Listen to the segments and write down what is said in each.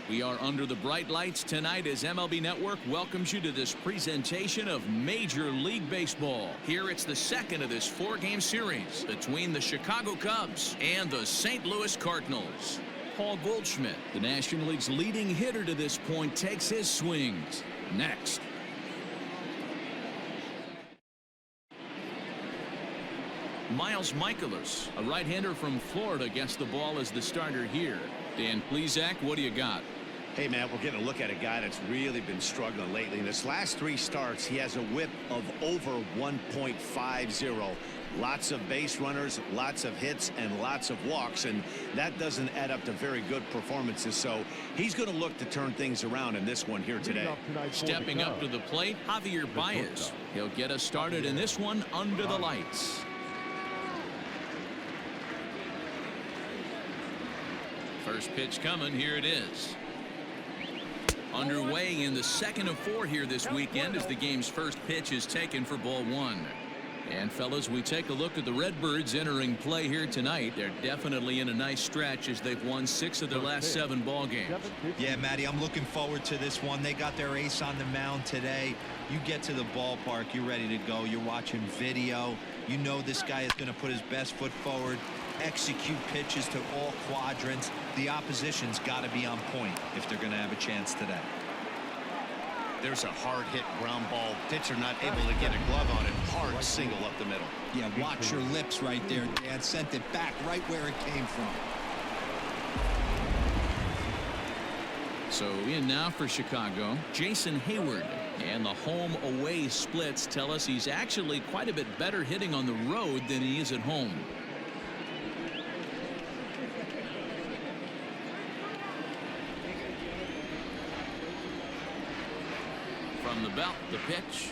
We are under the bright lights tonight as MLB Network welcomes you to this presentation of Major League Baseball. Here it's the second of this four-game series between the Chicago Cubs and the St. Louis Cardinals. Paul Goldschmidt, the National League's leading hitter to this point, takes his swings. Next. Miles Mikolas, a right-hander from Florida, gets the ball as the starter here. Dan Plesac, what do you got? Hey, man, we're getting a look at a guy that's really been struggling lately. In his last three starts, he has a whip of over 1.50. Lots of base runners, lots of hits, and lots of walks, and that doesn't add up to very good performances. So he's going to look to turn things around in this one here today. Stepping up to the plate, Javier Baez. He'll get us started in this one under the lights. First pitch coming. Here it is. Underway in the second of four here this weekend as the game's first pitch is taken for ball one. And fellas, we take a look at the Redbirds entering play here tonight. They're definitely in a nice stretch as they've won 6 of their last 7 ball games. Yeah, Matty, I'm looking forward to this one. They got their ace on the mound today. You get to the ballpark, you're ready to go. You're watching video. You know this guy is going to put his best foot forward, execute pitches to all quadrants. The opposition's got to be on point if they're going to have a chance today. There's a hard hit ground ball. Pitcher not able to get a glove on it. Hard single up the middle. Yeah, watch your lips right there, Dan. Sent it back right where it came from. So in now for Chicago, Jason Hayward. And the home-away splits tell us he's actually quite a bit better hitting on the road than he is at home. From the belt, the pitch.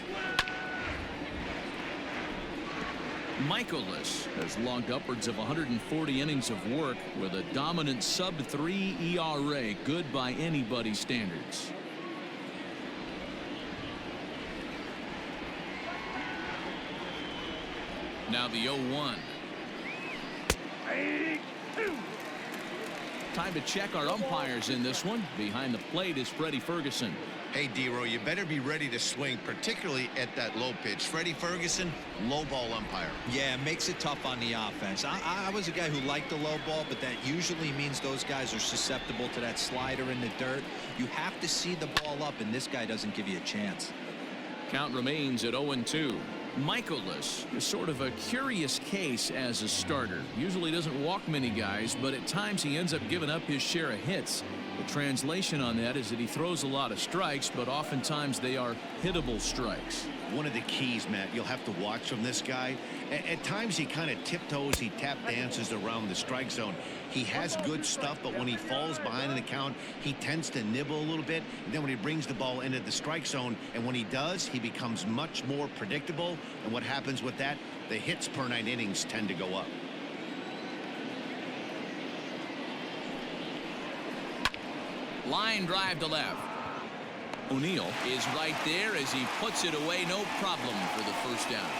Mikolas has logged upwards of 140 innings of work with a dominant sub-3 ERA, good by anybody's standards. Now the 0-1. Time to check our umpires in this one. Behind the plate is Freddie Ferguson. Hey, D-Row, you better be ready to swing, particularly at that low pitch. Freddie Ferguson, low ball umpire. Yeah, it makes it tough on the offense. I was a guy who liked the low ball, but that usually means those guys are susceptible to that slider in the dirt. You have to see the ball up, and this guy doesn't give you a chance. Count remains at 0-2. Mikolas is sort of a curious case as a starter. Usually doesn't walk many guys, but at times he ends up giving up his share of hits. The translation on that is that he throws a lot of strikes, but oftentimes they are hittable strikes. One of the keys, Matt, you'll have to watch from this guy. At times he kind of tiptoes, he tap dances around the strike zone. He has good stuff, but when he falls behind in the count, he tends to nibble a little bit. And then when he brings the ball into the strike zone, and when he does, he becomes much more predictable. And what happens with that? The hits per 9 innings tend to go up. Line drive to left. O'Neill is right there as he puts it away, no problem for the first down.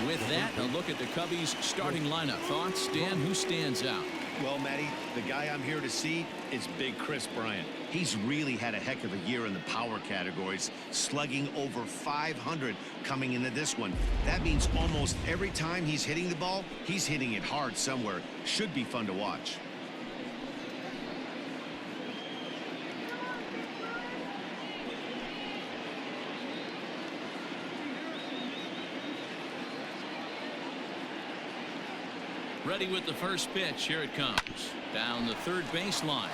With that, a look at the Cubbies starting lineup. Thoughts, Dan? Who stands out? Well, Matty, the guy I'm here to see is Big Chris Bryant. He's really had a heck of a year in the power categories, slugging over 500 coming into this one. That means almost every time he's hitting the ball, he's hitting it hard somewhere. Should be fun to watch. Ready with the first pitch. Here it comes. Down the third baseline.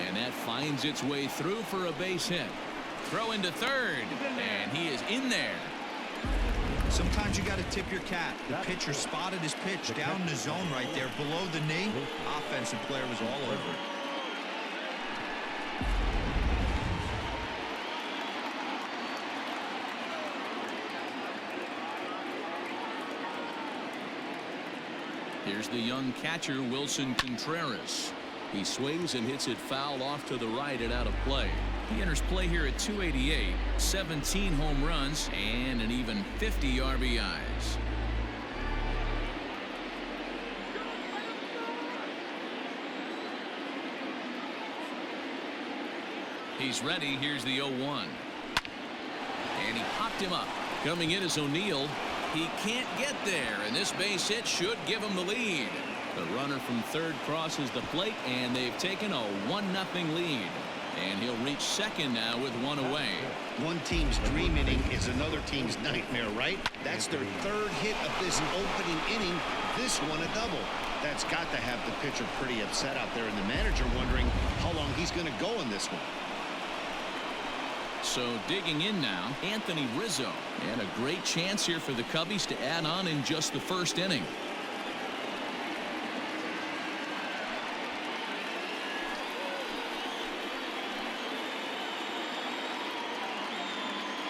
And that finds its way through for a base hit. Throw into third. And he is in there. Sometimes you got to tip your cap. The pitcher spotted his pitch down in the zone right there below the knee. Offensive player was all over it. Here's the young catcher, Wilson Contreras. He swings and hits it foul off to the right and out of play. He enters play here at 288, 17 home runs, and an even 50 RBIs. He's ready. Here's the 0-1. And he popped him up. Coming in is O'Neill. He can't get there, and this base hit should give him the lead. The runner from third crosses the plate, and they've taken a 1-0 lead. And he'll reach second now with one away. One team's dream inning is another team's nightmare, right? That's their third hit of this opening inning. This one a double. That's got to have the pitcher pretty upset out there, and the manager wondering how long he's going to go in this one. So digging in now, Anthony Rizzo. And a great chance here for the Cubbies to add on in just the first inning.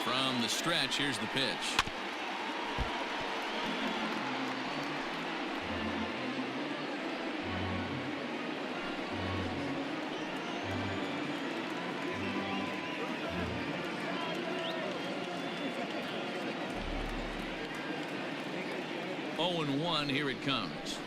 From the stretch, here's the pitch. Oh, and 1, here it comes.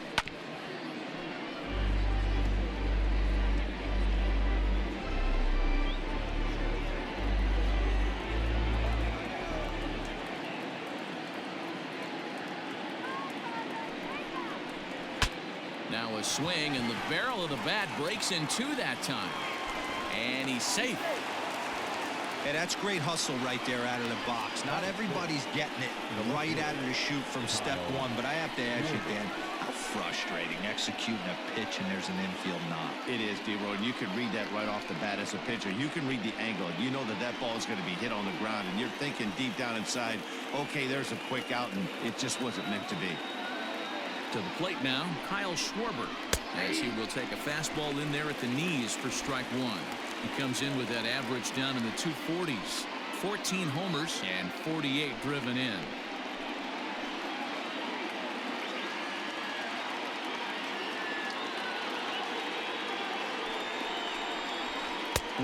Now a swing, and the barrel of the bat breaks in two that time. And he's safe. Hey, that's great hustle right there out of the box. Not everybody's getting it right out of the chute from step one, but I have to ask you, Dan, how frustrating executing a pitch and there's an infield knock. It is, D-Roy, and you can read that right off the bat as a pitcher. You can read the angle. You know that that ball is going to be hit on the ground, and you're thinking deep down inside, okay, there's a quick out, and it just wasn't meant to be. To the plate now, Kyle Schwarber, as he will take a fastball in there at the knees for strike one. He comes in with that average down in the 240s. 14 homers and 48 driven in.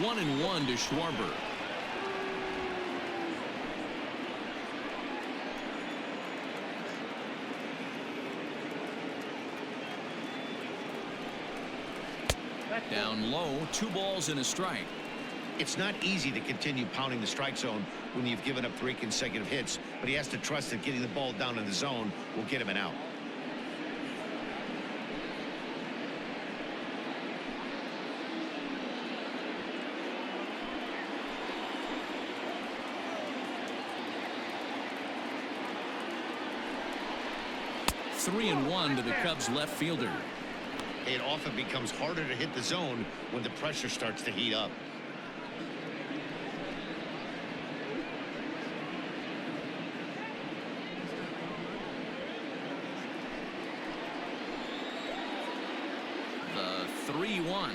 One and one to Schwarber. Down low, 2 balls and a strike. It's not easy to continue pounding the strike zone when you've given up 3 consecutive hits, but he has to trust that getting the ball down in the zone will get him an out. Three and one to the Cubs left fielder. It often becomes harder to hit the zone when the pressure starts to heat up. The 3-1.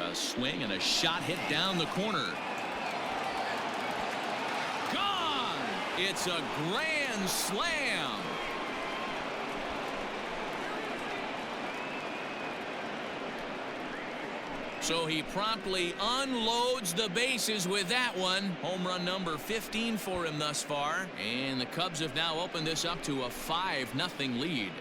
A swing and a shot hit down the corner. Gone! It's a grand slam. So he promptly unloads the bases with that one. Home run number 15 for him thus far. And the Cubs have now opened this up to a 5-0 lead.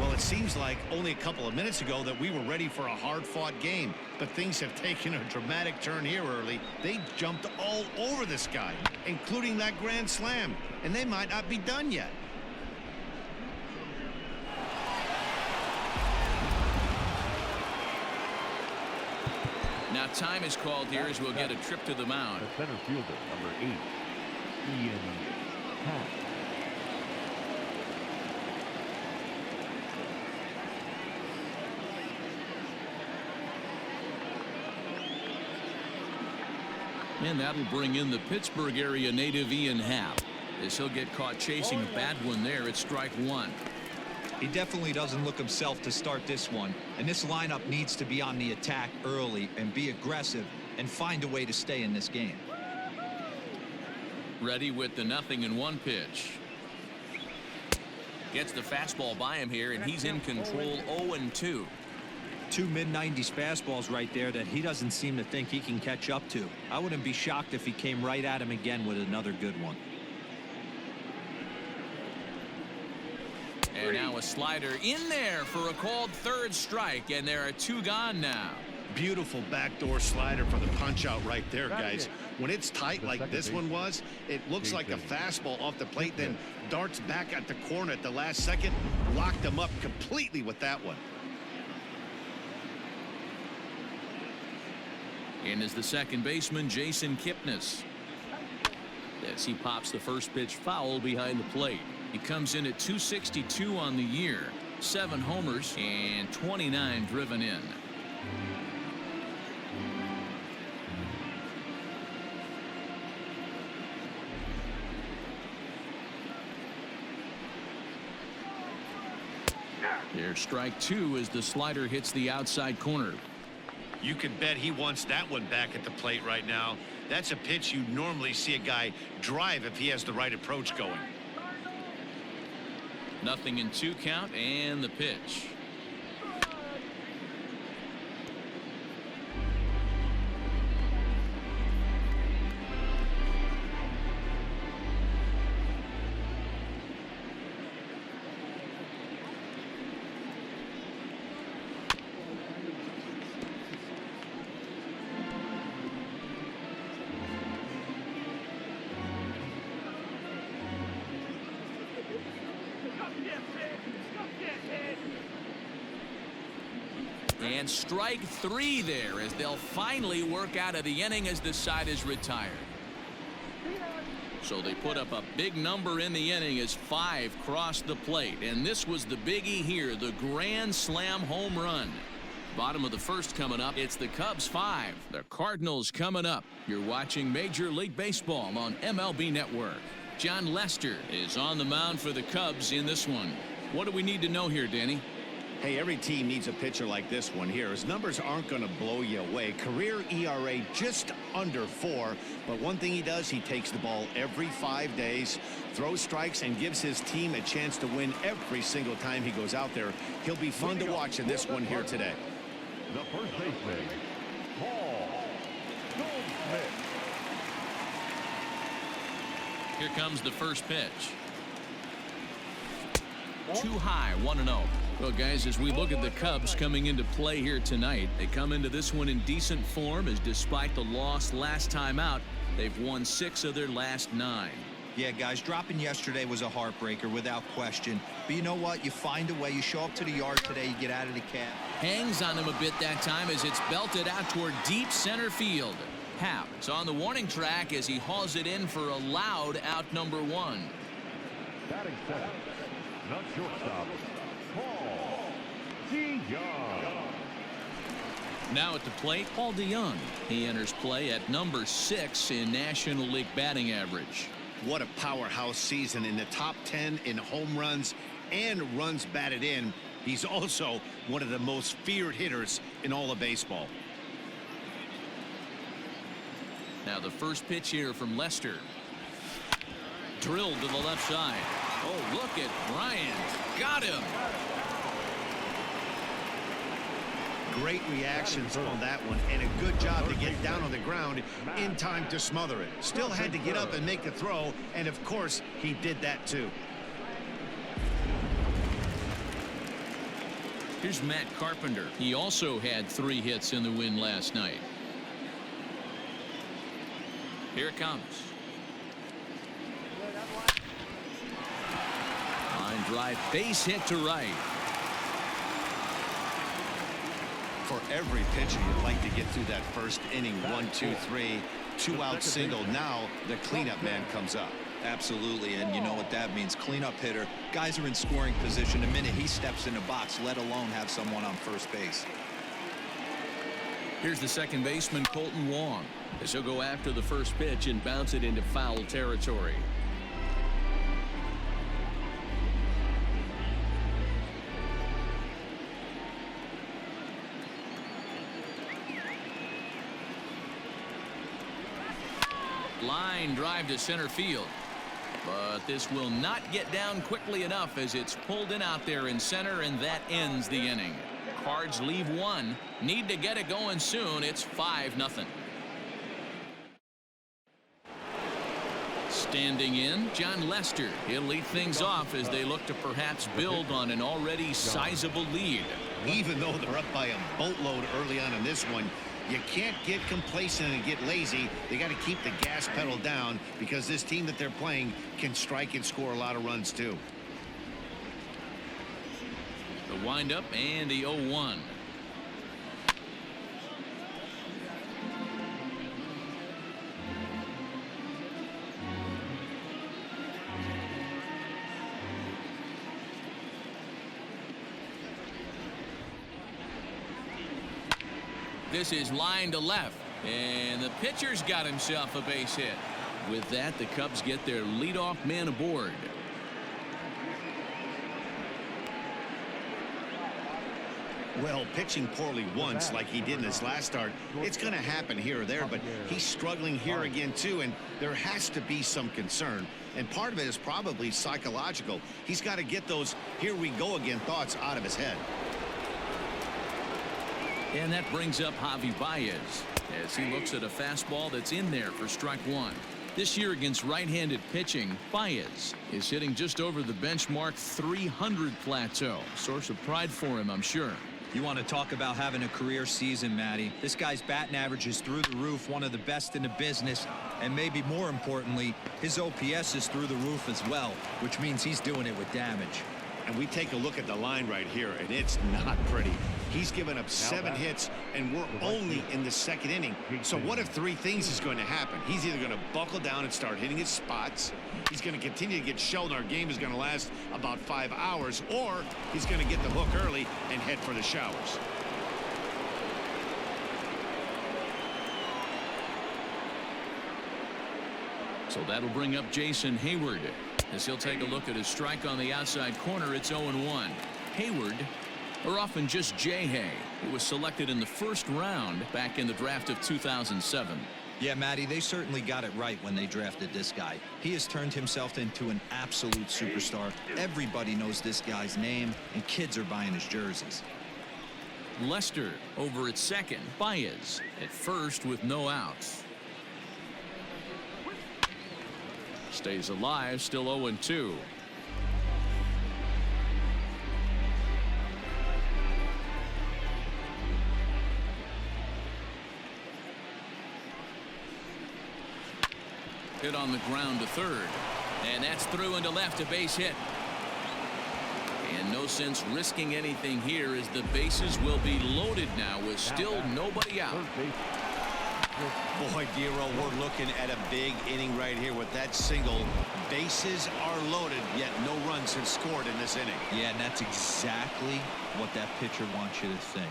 Well, it seems like only a couple of minutes ago that we were ready for a hard-fought game. But things have taken a dramatic turn here early. They jumped all over this guy, including that grand slam. And they might not be done yet. Now time is called here as we'll get a trip to the mound. The center fielder, number 8, Ian Happ. And that'll bring in the Pittsburgh area native Ian Happ, as he'll get caught chasing a bad one there at strike one. He definitely doesn't look himself to start this one, and this lineup needs to be on the attack early and be aggressive and find a way to stay in this game. Ready with the 0-1 pitch. Gets the fastball by him here, and he's in control. 0-2. 2 mid-90s fastballs right there that he doesn't seem to think he can catch up to. I wouldn't be shocked if he came right at him again with another good one. And now a slider in there for a called third strike, and there are 2 gone now. Beautiful backdoor slider for the punch out right there, guys. When it's tight like this one was, it looks like a fastball off the plate, then darts back at the corner at the last second. Locked him up completely with that one. In is the second baseman, Jason Kipnis. As he pops the first pitch foul behind the plate. He comes in at 262 on the year, 7 homers and 29 driven in. There's strike 2 as the slider hits the outside corner. You can bet he wants that one back at the plate right now. That's a pitch you normally see a guy drive if he has the right approach going. 0-2 count and the pitch. And strike 3 there as they'll finally work out of the inning as the side is retired. So they put up a big number in the inning as 5 crossed the plate. And this was the biggie here, the grand slam home run. Bottom of the first coming up. It's the Cubs 5. The Cardinals coming up. You're watching Major League Baseball on MLB Network. John Lester is on the mound for the Cubs in this one. What do we need to know here, Danny? Hey, every team needs a pitcher like this one here. His numbers aren't going to blow you away. Career ERA just under 4. But one thing he does, he takes the ball every 5 days, throws strikes, and gives his team a chance to win every single time he goes out there. He'll be fun to watch in this one here today. The first baseman, Paul Goldschmidt. Here comes the first pitch. Too high, 1-0. Well, guys, as we look at the Cubs coming into play here tonight, they come into this one in decent form as despite the loss last time out, they've won 6 of their last 9. Yeah, guys, dropping yesterday was a heartbreaker without question. But you know what? You find a way. You show up to the yard today. You get out of the cab. Hangs on him a bit that time as it's belted out toward deep center field. Happ is on the warning track as he hauls it in for a loud out number 1. Batting center, not shortstop, Paul DeYoung. Now at the plate, Paul DeYoung. He enters play at number 6 in National League batting average. What a powerhouse season, in the top 10 in home runs and runs batted in. He's also one of the most feared hitters in all of baseball. Now the first pitch here from Lester. Drilled to the left side. Oh, look at Bryant. Got him. Great reactions on that one, and a good job to get down on the ground in time to smother it. Still had to get up and make the throw, and of course he did that too. Here's Matt Carpenter. He also had 3 hits in the win last night. Here it comes. Line drive, base hit to right. For every pitcher, you'd like to get through that first inning. 1, 2, 3, 2-out single. Now the cleanup man comes up. Absolutely, and you know what that means. Cleanup hitter. Guys are in scoring position the minute he steps in the box, let alone have someone on first base. Here's the second baseman, Colton Wong, as he'll go after the first pitch and bounce it into foul territory. Line drive to center field. But this will not get down quickly enough as it's pulled in out there in center, and that ends the inning. Cards leave 1. Need to get it going soon. It's 5-0. Standing in, John Lester. He'll lead things off as they look to perhaps build on an already sizable lead. Even though they're up by a boatload early on in this one, you can't get complacent and get lazy. They got to keep the gas pedal down because this team that they're playing can strike and score a lot of runs too. The windup and the 0-1. This is line to left, and the pitcher's got himself a base hit. With that, the Cubs get their leadoff man aboard. Well, pitching poorly once like he did in his last start, it's going to happen here or there, but he's struggling here again too, and there has to be some concern, and part of it is probably psychological. He's got to get those here we go again thoughts out of his head. And that brings up Javi Baez as he looks at a fastball that's in there for strike one. This year against right-handed pitching, Baez is hitting just over the benchmark 300 plateau. Source of pride for him, I'm sure. You want to talk about having a career season, Matty. This guy's batting average is through the roof, one of the best in the business, and maybe more importantly, his OPS is through the roof as well, which means he's doing it with damage. And we take a look at the line right here, and it's not pretty. He's given up 7 hits, and we're only in the second inning. So what if 3 things is going to happen? He's either going to buckle down and start hitting his spots, he's going to continue to get shelled, and our game is going to last about 5 hours, or he's going to get the hook early and head for the showers. So that'll bring up Jason Hayward as he'll take a look at his strike on the outside corner. It's 0-1. Hayward, or often just J-Hay, who was selected in the first round back in the draft of 2007. Yeah, Matty, they certainly got it right when they drafted this guy. He has turned himself into an absolute superstar. Everybody knows this guy's name, and kids are buying his jerseys. Lester over at second. Baez at first with no outs. Stays alive, still 0-2. Hit on the ground to third, and that's through into left, a base hit. And no sense risking anything here as the bases will be loaded now with still nobody out. Boy, Giro, we're looking at a big inning right here with that single. Bases are loaded, yet no runs have scored in this inning. Yeah, and that's exactly what that pitcher wants you to think.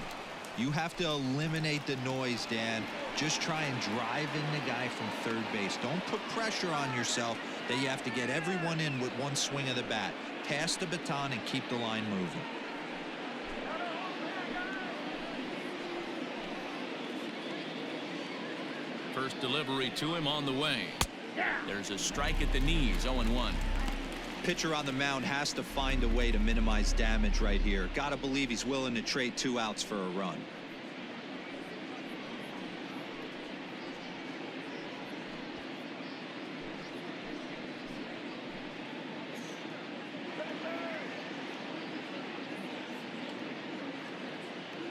You have to eliminate the noise, Dan. Just try and drive in the guy from third base. Don't put pressure on yourself that you have to get everyone in with one swing of the bat. Pass the baton and keep the line moving. First delivery to him on the way. There's a strike at the knees. 0-1. Pitcher on the mound has to find a way to minimize damage right here. Gotta believe he's willing to trade 2 outs for a run.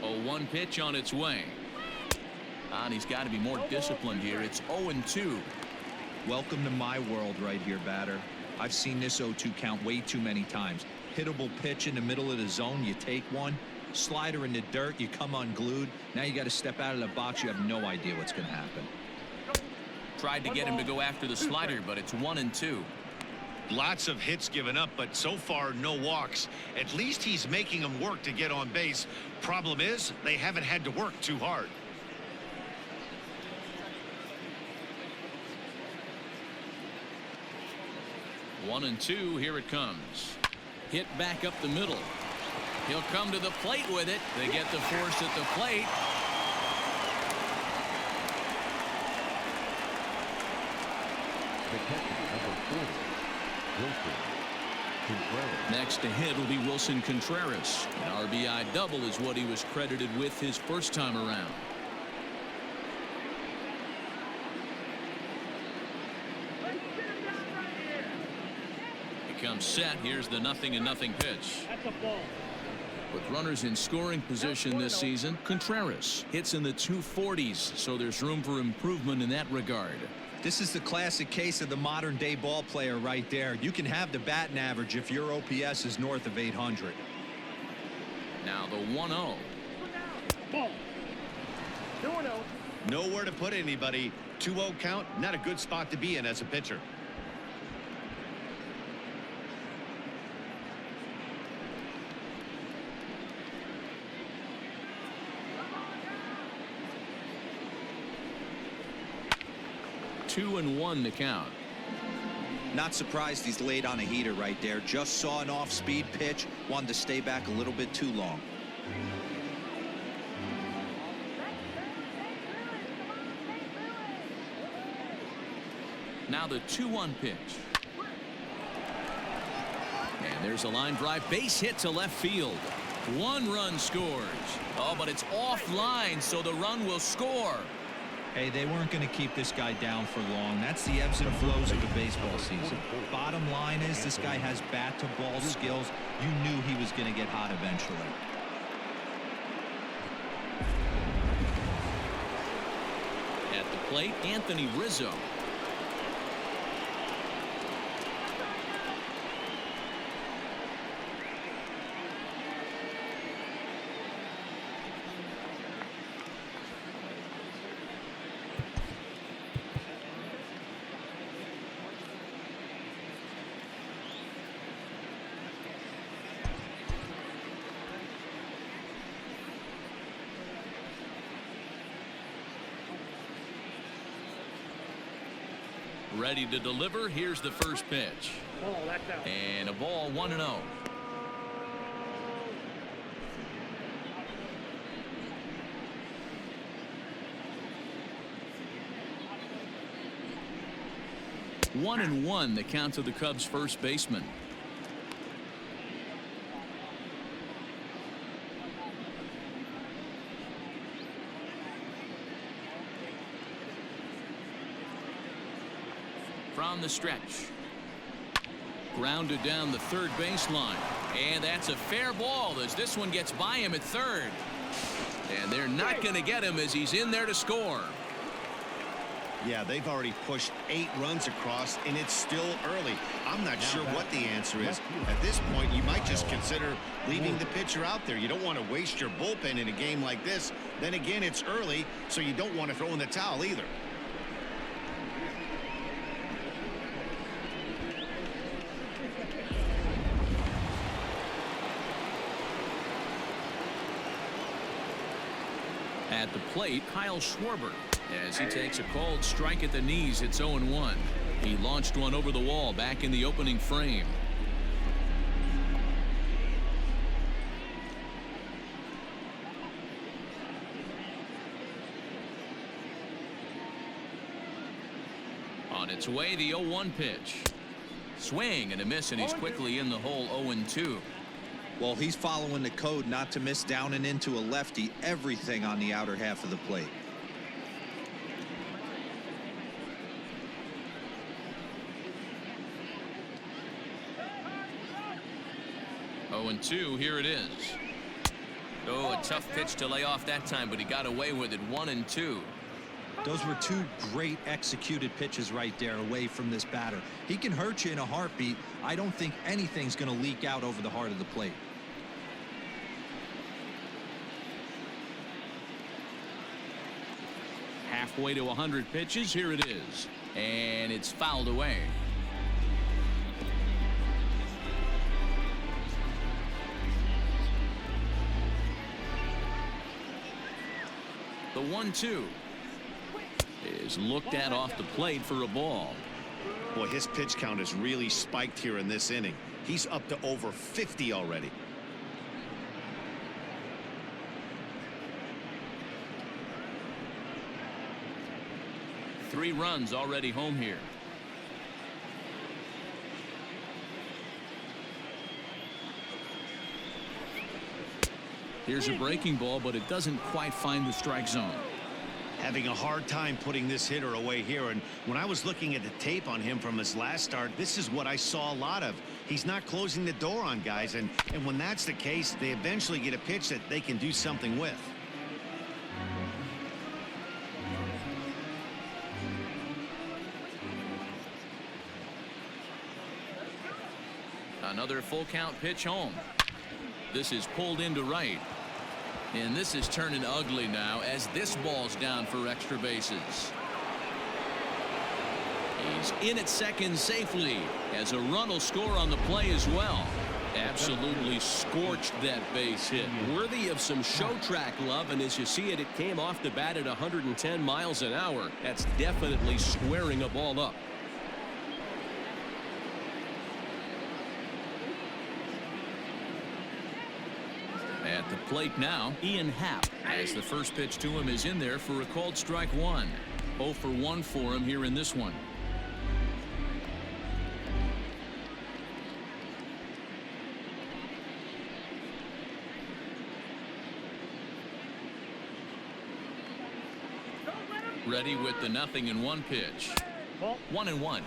A 1 pitch on its way. And he's got to be more disciplined here. It's 0-2. Welcome to my world right here, batter. I've seen this 0-2 count way too many times. Hittable pitch in the middle of the zone, you take one. Slider in the dirt, you come unglued. Now you got to step out of the box. You have no idea what's going to happen. Tried to get him to go after the slider, but it's 1-2. Lots of hits given up, but so far no walks. At least he's making them work to get on base. Problem is, they haven't had to work too hard. One and two, here it comes. Hit back up the middle. He'll come to the plate with it. They get the force at the plate. Next to hit will be Wilson Contreras. An RBI double is what he was credited with his first time around. comes set. Here's the 0-0 pitch. That's a ball. With runners in scoring position this season, Contreras hits in the 240s, so there's room for improvement in that regard. This is the classic case of the modern day ball player right there. You can have the batting average if your OPS is north of 800. Now the 1-0. Ball. 2-0. Nowhere to put anybody. 2-0 count, not a good spot to be in as a pitcher. Two and one to count. Not surprised he's laid on a heater right there. Just saw an off-speed pitch. Wanted to stay back a little bit too long. Now the 2-1 pitch. And there's a line drive. Base hit to left field. 1 run scores. Oh, but it's offline, so the run will score. Hey, they weren't going to keep this guy down for long. That's the ebbs and flows of the baseball season. Bottom line is this guy has bat-to-ball skills. You knew he was going to get hot eventually. At the plate, Anthony Rizzo. Ready to deliver. Here's the first pitch. Ball, that's out. And a ball, 1-0. One and one, the count to the Cubs' first baseman. From the stretch. Grounded down the third baseline. And that's a fair ball as this one gets by him at third. And they're not going to get him as he's in there to score. Yeah, they've already pushed 8 runs across, and it's still early. I'm not sure what the answer is. At this point, you might just consider leaving the pitcher out there. You don't want to waste your bullpen in a game like this. Then again, it's early, so you don't want to throw in the towel either. At the plate, Kyle Schwarber, as he takes a called strike at the knees. It's 0-1. He launched one over the wall back in the opening frame. On its way, the 0-1 pitch. Swing and a miss, and he's quickly in the hole. 0-2. Well, he's following the code not to miss down and into a lefty. Everything on the outer half of the plate. Oh, and 2, here it is. Oh, a tough pitch to lay off that time, but he got away with it. 1-2. Those were 2 great executed pitches right there away from this batter. He can hurt you in a heartbeat. I don't think anything's going to leak out over the heart of the plate. Halfway to 100 pitches. Here it is. And it's fouled away. The 1-2 is looked at off the plate for a ball. Boy, his pitch count has really spiked here in this inning. He's up to over 50 already. Three runs already home here. Here's a breaking ball, but it doesn't quite find the strike zone. Having a hard time putting this hitter away here. And when I was looking at the tape on him from his last start, this is what I saw a lot of. He's not closing the door on guys. And when that's the case, they eventually get a pitch that they can do something with. Another full count pitch home. This is pulled into right. And this is turning ugly now as this ball's down for extra bases. He's in at second safely as a run will score on the play as well. Absolutely scorched that base hit. Worthy of some show track love, and as you see it, it came off the bat at 110 miles an hour. That's definitely squaring a ball up. At the plate now, Ian Happ, as the first pitch to him is in there for a called strike one. 0 for 1 for him here in this one. Ready with the 0-1 pitch. 1-1.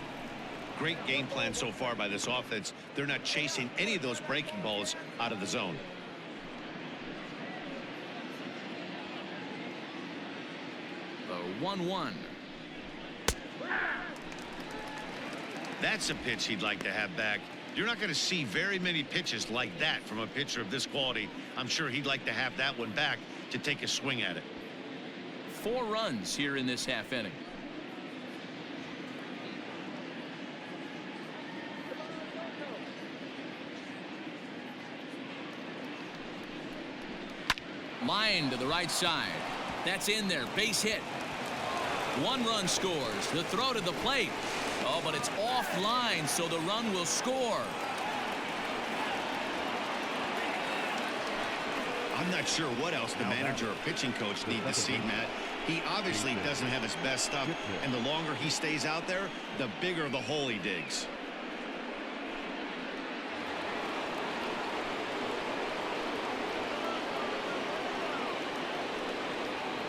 Great game plan so far by this offense. They're not chasing any of those breaking balls out of the zone. The 1-1. That's a pitch he'd like to have back. You're not going to see very many pitches like that from a pitcher of this quality. I'm sure he'd like to have that one back to take a swing at it. 4 runs here in this half inning. Line to the right side. That's in there. Base hit. 1 run scores. The throw to the plate. Oh, but it's offline, so the run will score. I'm not sure what else the manager or pitching coach need to see, Matt. He obviously doesn't have his best stuff, and the longer he stays out there, the bigger the hole he digs.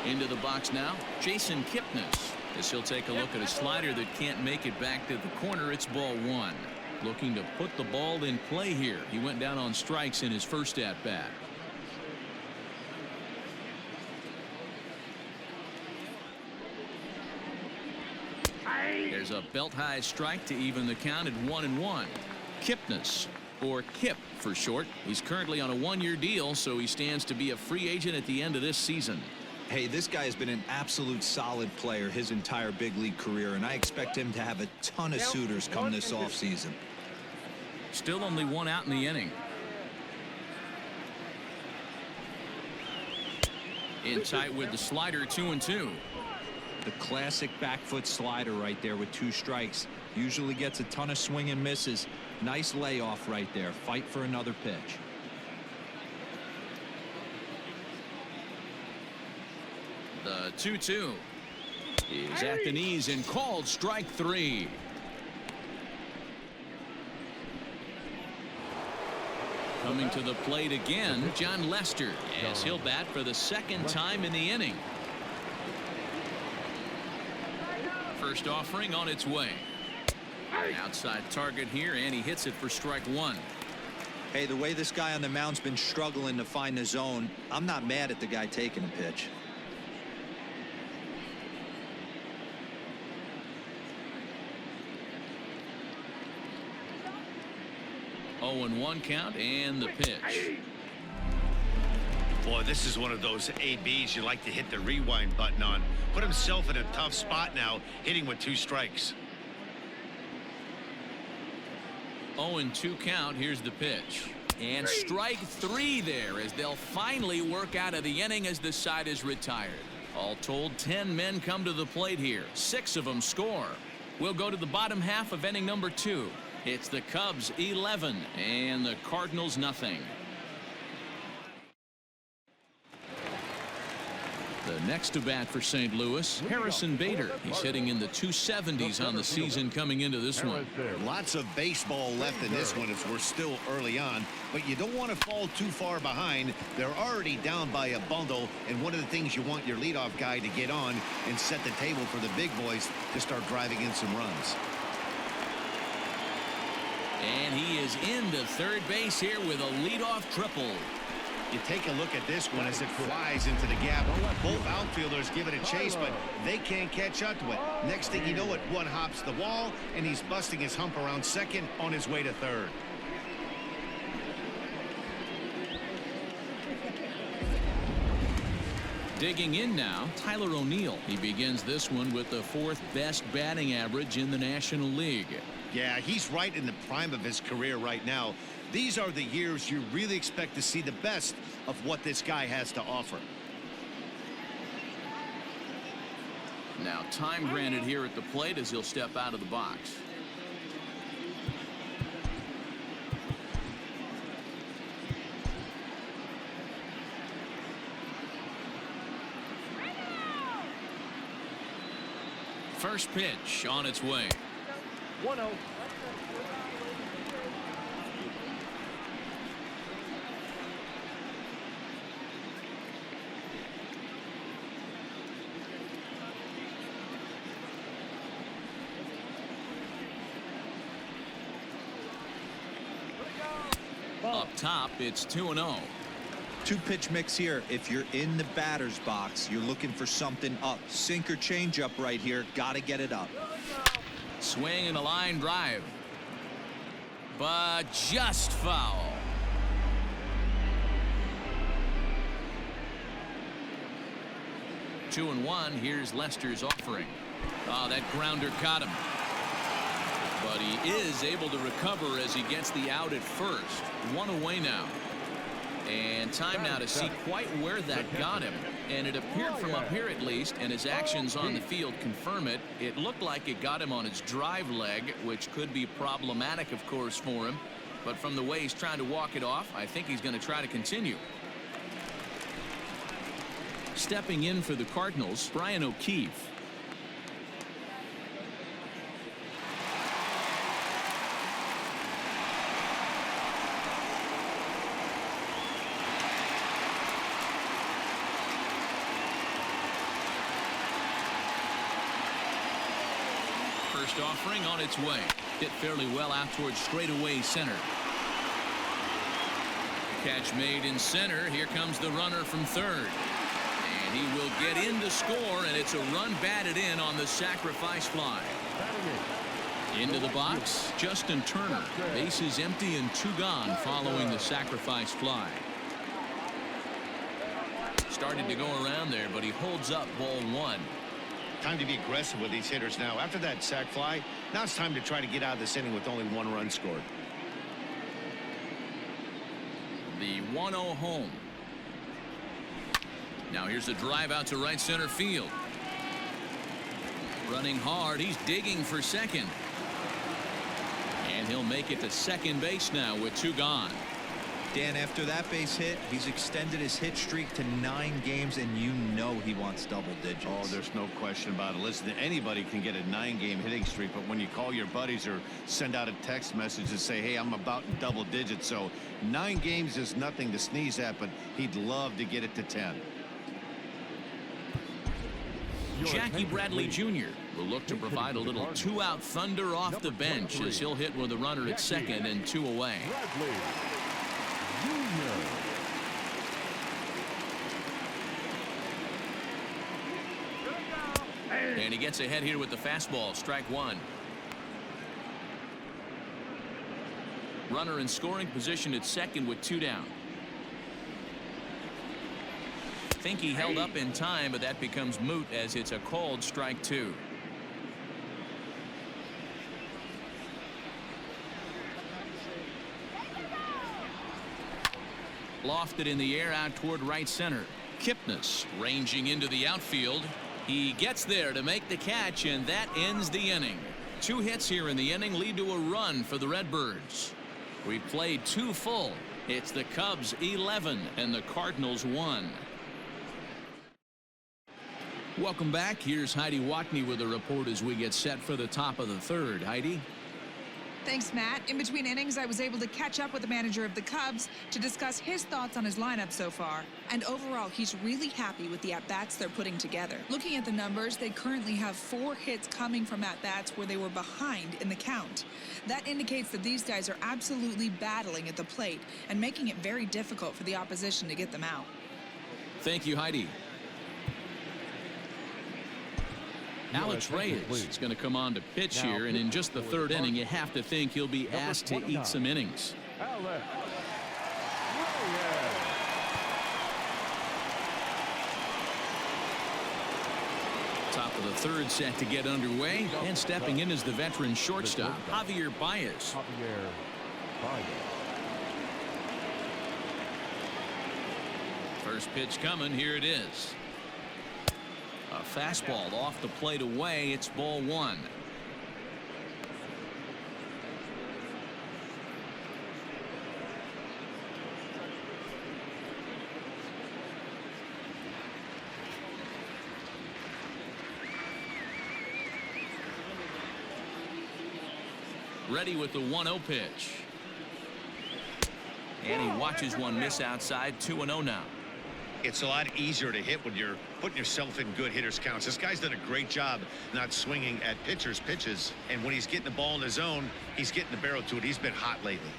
Into the box now, Jason Kipnis. As he'll take a look at a slider that can't make it back to the corner. It's ball 1. Looking to put the ball in play here. He went down on strikes in his first at bat. There's a belt-high strike to even the count at 1-1. Kipnis, or Kip for short. He's currently on a 1-year deal, so he stands to be a free agent at the end of this season. Hey, this guy has been an absolute solid player his entire big league career, and I expect him to have a ton of suitors come this offseason. Still only 1 out in the inning. In tight with the slider, 2-2. The classic back foot slider right there with 2 strikes. Usually gets a ton of swing and misses. Nice layoff right there. Fight for another pitch. The 2-2 is at the knees and called strike 3. Coming to the plate again, John Lester, as he'll bat for the 2nd time in the inning. First offering on its way. Outside target here, and he hits it for strike 1. Hey, the way this guy on the mound's been struggling to find the zone, I'm not mad at the guy taking a pitch. 0-1 count and the pitch. Boy, this is one of those ABs you like to hit the rewind button on. Put himself in a tough spot now, hitting with 2 strikes. 0-2 count. Here's the pitch. And strike 3 there as they'll finally work out of the inning as the side is retired. All told, 10 men come to the plate here. 6 of them score. We'll go to the bottom half of inning number 2. It's the Cubs 11 and the Cardinals nothing. The next to bat for St. Louis, Harrison Bader. He's hitting in the 270s on the season coming into this one. Lots of baseball left in this one as we're still early on, but you don't want to fall too far behind. They're already down by a bundle, and one of the things you want your leadoff guy to get on and set the table for the big boys to start driving in some runs. And he is into third base here with a leadoff triple. You take a look at this one as it flies into the gap. Both outfielders give it a chase, but they can't catch up to it. Next thing you know it, one hops the wall, and he's busting his hump around second on his way to third. Digging in now, Tyler O'Neill. He begins this one with the 4th best batting average in the National League. Yeah, he's right in the prime of his career right now. These are the years you really expect to see the best of what this guy has to offer. Now time granted here at the plate as he'll step out of the box. First pitch on its way. 1-0. Up top, it's 2-0. 2-pitch mix here. If you're in the batter's box, you're looking for something up. Sinker changeup right here. Got to get it up. Swing and a line drive. But just foul. Two and one. Here's Lester's offering. Oh, that grounder caught him. But he is able to recover as he gets the out at first. One away now. And time now to see quite where that got him. And it appeared from up here at least, and his actions on the field confirm it. It looked like it got him on his drive leg, which could be problematic, of course, for him. But from the way he's trying to walk it off, I think he's going to try to continue. Stepping in for the Cardinals, Brian O'Keefe. First offering on its way. Hit fairly well out towards straightaway center. Catch made in center. Here comes the runner from third. And he will get in to score, and it's a run batted in on the sacrifice fly. Into the box, Justin Turner. Bases empty and 2 gone following the sacrifice fly. Started to go around there, but he holds up ball 1. Time to be aggressive with these hitters now. After that sac fly, now it's time to try to get out of this inning with only 1 run scored. The 1-0 home. Now here's the drive out to right center field. Running hard. He's digging for second. And he'll make it to second base now with 2 gone. Dan, after that base hit, he's extended his hit streak to 9 games, and you know he wants double digits. Oh, there's no question about it. Listen, anybody can get a 9-game hitting streak, but when you call your buddies or send out a text message and say, hey, I'm about in double digits, so 9 games is nothing to sneeze at, but he'd love to get it to 10. Jackie Bradley Jr. will look to provide a little 2-out thunder off the bench as he'll hit with a runner at second and 2 away. And he gets ahead here with the fastball. Strike 1. Runner in scoring position at second with 2 down. Think he held up in time, but that becomes moot as it's a called strike 2. Lofted in the air out toward right center. Kipnis ranging into the outfield. He gets there to make the catch, and that ends the inning. 2 hits here in the inning lead to a run for the Redbirds. We played 2 full. It's the Cubs 11 and the Cardinals 1. Welcome back. Here's Heidi Watney with a report as we get set for the top of the third. Heidi? Thanks, Matt. In between innings, I was able to catch up with the manager of the Cubs to discuss his thoughts on his lineup so far. And overall, he's really happy with the at-bats they're putting together. Looking at the numbers, they currently have 4 hits coming from at-bats where they were behind in the count. That indicates that these guys are absolutely battling at the plate and making it very difficult for the opposition to get them out. Thank you, Heidi. Alex Reyes is going to come on to pitch here, and in just the third inning, you have to think he'll be asked to eat some innings. Top of the third set to get underway, and stepping in is the veteran shortstop, Javier Baez. First pitch coming, here it is. A fastball off the plate away. It's ball 1. Ready with the 1-0 pitch. And he watches one miss outside. 2-0 now. It's a lot easier to hit when you're putting yourself in good hitters counts. This guy's done a great job not swinging at pitchers' pitches, and when he's getting the ball in his zone, he's getting the barrel to it. He's been hot lately.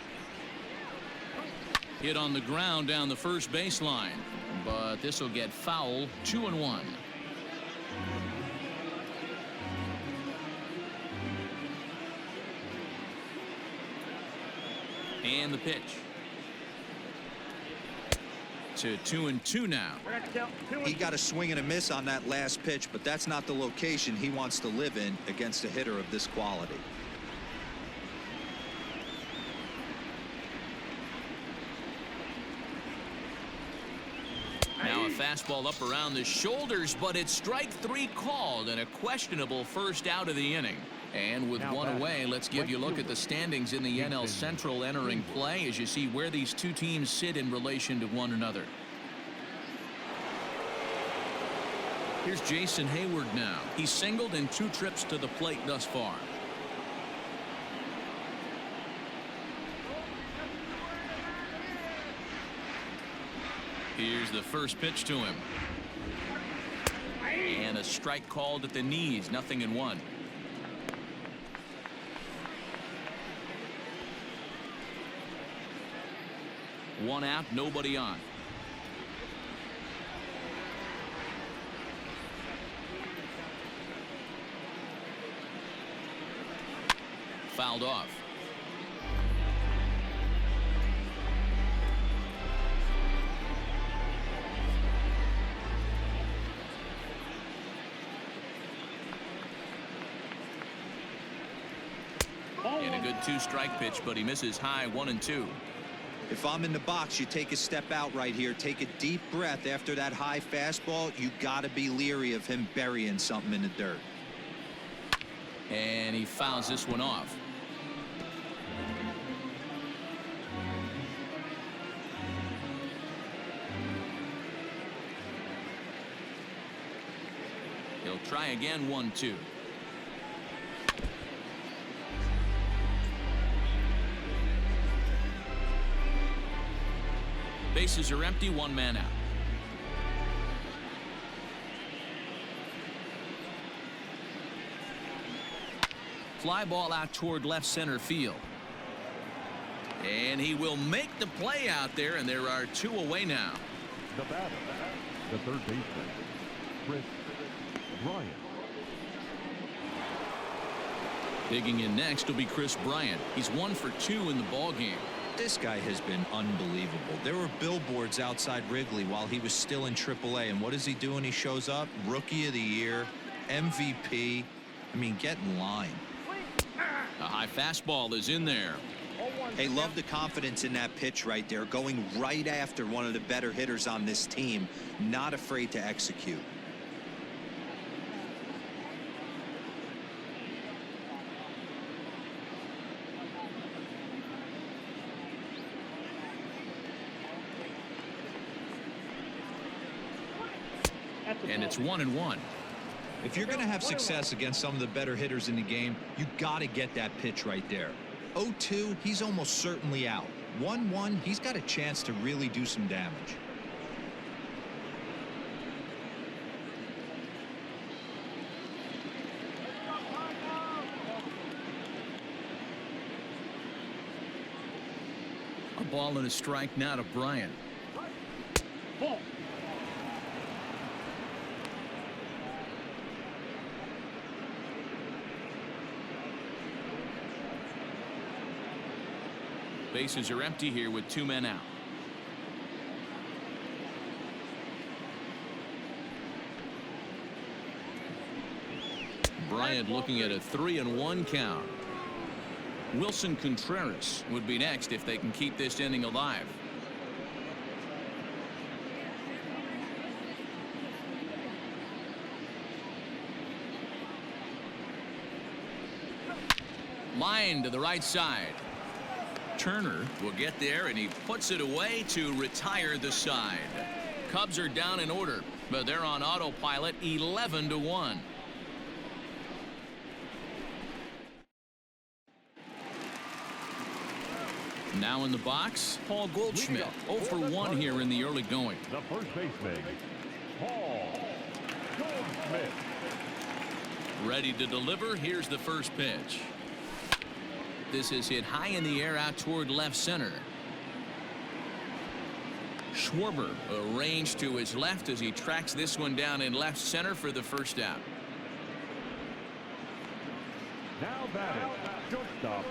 Hit on the ground down the first baseline, but this will get foul. 2-1. And the pitch. To 2-2 now. He got a swing and a miss on that last pitch, but that's not the location he wants to live in against a hitter of this quality. Now a fastball up around the shoulders, but it's strike 3 called and a questionable first out of the inning. And with one away, let's give you a look at the standings in the NL Central entering play as you see where these two teams sit in relation to one another. Here's Jason Hayward now. He's singled in 2 trips to the plate thus far. Here's the first pitch to him. And a strike called at the knees. 0-1. One out, nobody on. Fouled off. And a good 2-strike pitch, but he misses high. 1-2. If I'm in the box, you take a step out right here, take a deep breath after that high fastball. You got to be leery of him burying something in the dirt. And he fouls this one off. He'll try again. 1-2. Bases are empty, 1 man out. Fly ball out toward left center field. And he will make the play out there, and there are 2 away now. The batter, the third baseman, Chris Bryant. Digging in next will be Chris Bryant. He's 1 for 2 in the ball game. This guy has been unbelievable. There were billboards outside Wrigley while he was still in AAA, and what does he do when he shows up? Rookie of the Year, MVP. I mean, get in line. A high fastball is in there. Hey, love the confidence in that pitch right there, going right after one of the better hitters on this team, not afraid to execute. And it's 1-1. If you're going to have success against some of the better hitters in the game, you got to get that pitch right there. 0-2, he's almost certainly out. 1-1, he's got a chance to really do some damage. A ball and a strike now to Bryant. Ball. Bases are empty here with 2 men out. Bryant looking at a 3-1 count. Wilson Contreras would be next if they can keep this inning alive. Line to the right side. Turner will get there, and he puts it away to retire the side. Cubs are down in order, but they're on autopilot 11-1. Now in the box, Paul Goldschmidt, 0 for 1 here in the early going. The first baseman, Paul Goldschmidt. Ready to deliver. Here's the first pitch. This is hit high in the air out toward left center. Schwarber arranged to his left as he tracks this one down in left center for the first out. Now batting, shortstop,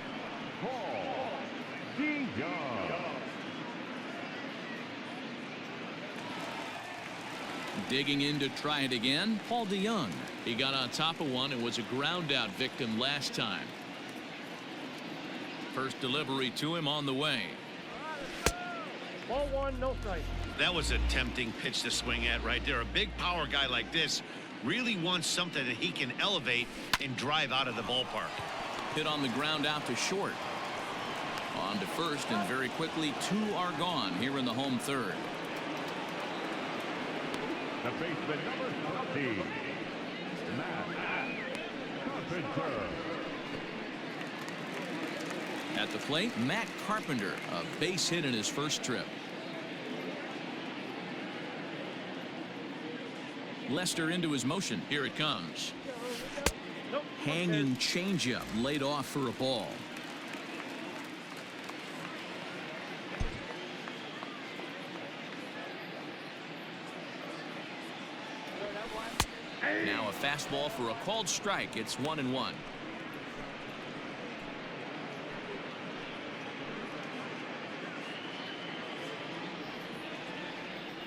Paul DeYoung. Digging in to try it again, Paul DeYoung. He got on top of one and was a ground out victim last time. First delivery to him on the way. Ball 1, no strike. That was a tempting pitch to swing at right there. A big power guy like this really wants something that he can elevate and drive out of the ballpark. Hit on the ground out to short. On to first, and very quickly 2 are gone here in the home third. The baseman number 17, Matt Carpenter. At the plate, Matt Carpenter, a base hit in his first trip. Lester into his motion. Here it comes. Hanging changeup laid off for a ball. Now a fastball for a called strike. It's 1-1.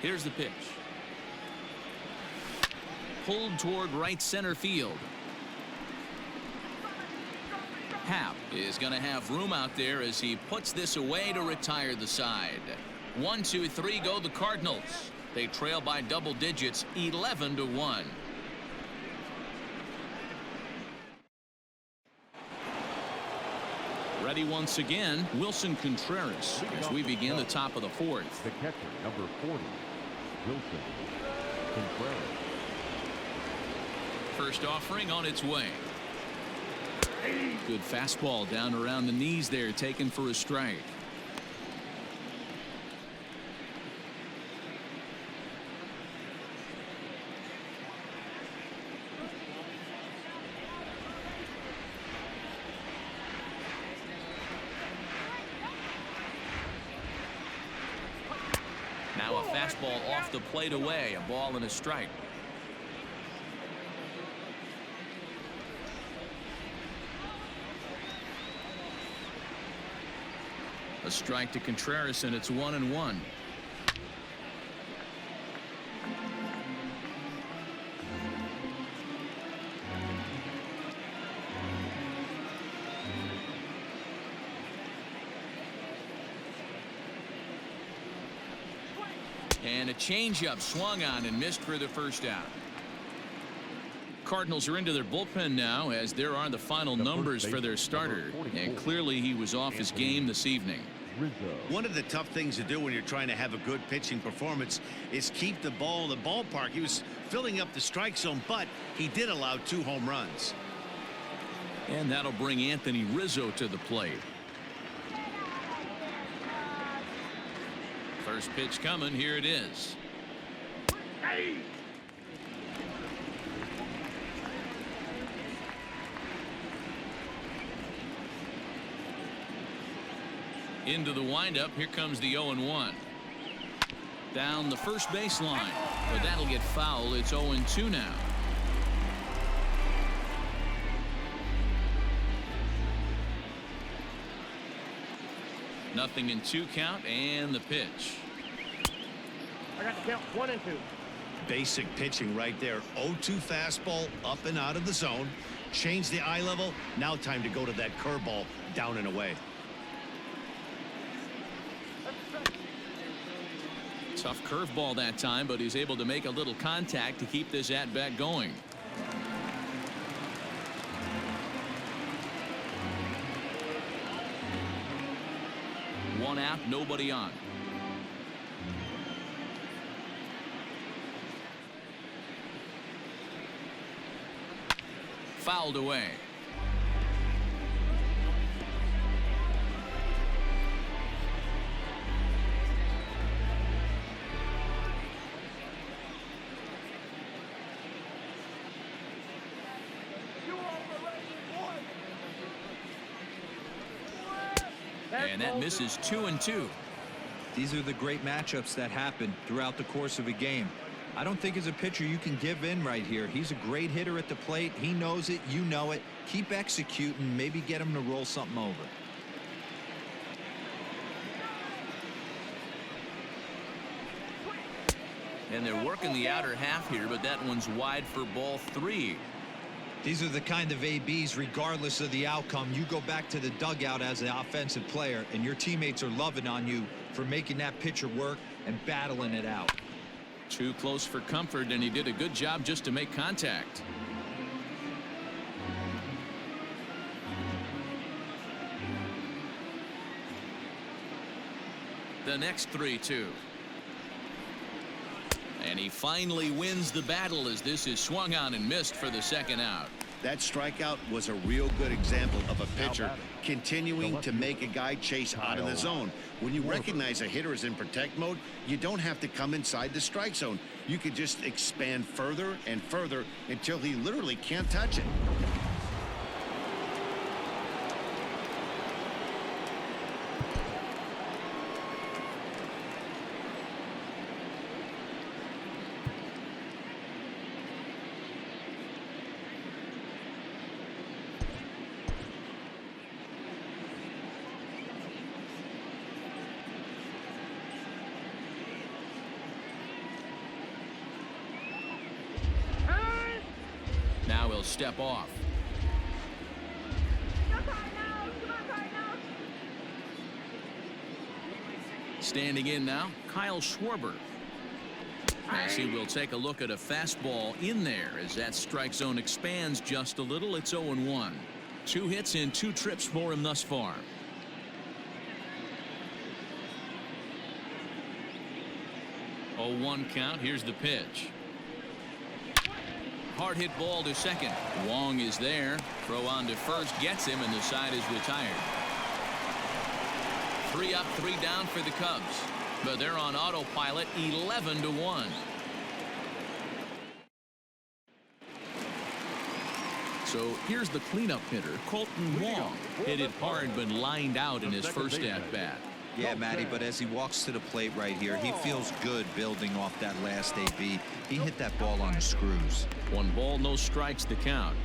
Here's the pitch. Pulled toward right center field. Happ is going to have room out there as he puts this away to retire the side. 1, 2, 3 go the Cardinals. They trail by double digits, 11-1. Ready once again, Wilson Contreras, as we begin the top of the fourth. The catcher, number 40, Wilson Contreras. First offering on its way. Good fastball down around the knees there, taken for a strike. Now a fastball off the plate away, a ball and a strike. A strike to Contreras, and it's 1-1. And a changeup swung on and missed for the first out. Cardinals are into their bullpen now, as there are the final numbers for their starter, and clearly he was off his game this evening. Rizzo. One of the tough things to do when you're trying to have a good pitching performance is keep the ball in the ballpark. He was filling up the strike zone, but he did allow 2 home runs. And that'll bring Anthony Rizzo to the plate. First pitch coming. Here it is. Into the windup. Here comes the 0-1. Down the first baseline, but that'll get foul. It's 0-2 now. Nothing in 2 count, and the pitch. I got the count 1 and 2. Basic pitching right there. 0-2 fastball up and out of the zone. Change the eye level. Now time to go to that curveball down and away. Tough curveball that time, but he's able to make a little contact to keep this at-bat going. One out, nobody on. Fouled away. And that misses 2-2. These are the great matchups that happen throughout the course of a game. I don't think as a pitcher you can give in right here. He's a great hitter at the plate. He knows it. You know it. Keep executing. Maybe get him to roll something over. And they're working the outer half here, but that one's wide for ball 3. These are the kind of ABs, regardless of the outcome. You go back to the dugout as an offensive player, and your teammates are loving on you for making that pitcher work and battling it out. Too close for comfort, and he did a good job just to make contact. The next 3-2. And he finally wins the battle as this is swung on and missed for the second out. That strikeout was a real good example of a pitcher continuing to make a guy chase out of the zone. When you recognize a hitter is in protect mode, you don't have to come inside the strike zone. You can just expand further and further until he literally can't touch it. Now he'll step off. Standing in now, Kyle Schwarber. As he will take a look at a fastball in there as that strike zone expands just a little. It's 0-1. 2 hits in 2 trips for him thus far. Oh, 1 count. Here's the pitch. Hard hit ball to second. Wong is there. Throw on to first gets him, and the side is retired. 3 up, 3 down for the Cubs, but they're on autopilot 11-1. So here's the cleanup hitter, Colton Wong. Hit it hard but lined out in his first at bat. Yeah, Matty, but as he walks to the plate right here, he feels good building off that last AB. He hit that ball on the screws. 1 ball, no strikes, the count.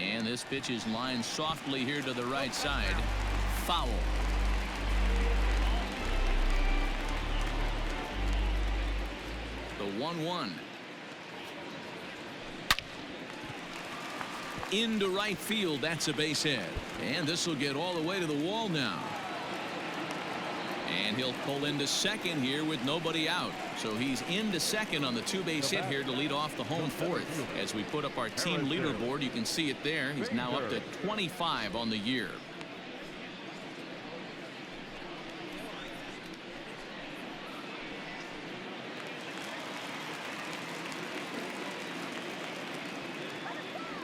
And this pitch is lined softly here to the right side. Foul. The 1-1. Into right field. That's a base hit. And this will get all the way to the wall now. And he'll pull into second here with nobody out. So he's into second on the two-base hit here to lead off the home fourth. As we put up our team leaderboard, you can see it there. He's now up to 25 on the year.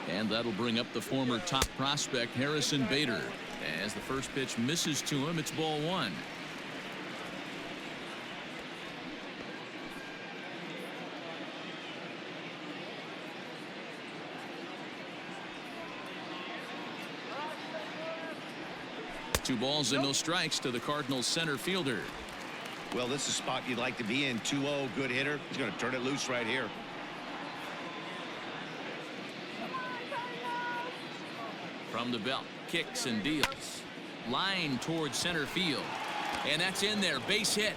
And that'll bring up the former top prospect Harrison Bader. As the first pitch misses to him, it's ball one. Two balls and no strikes to the Cardinals center fielder. Well, this is a spot you'd like to be in. 2-0, good hitter. He's going to turn it loose right here. From the belt, kicks and deals. Line towards center field. And that's in there, base hit.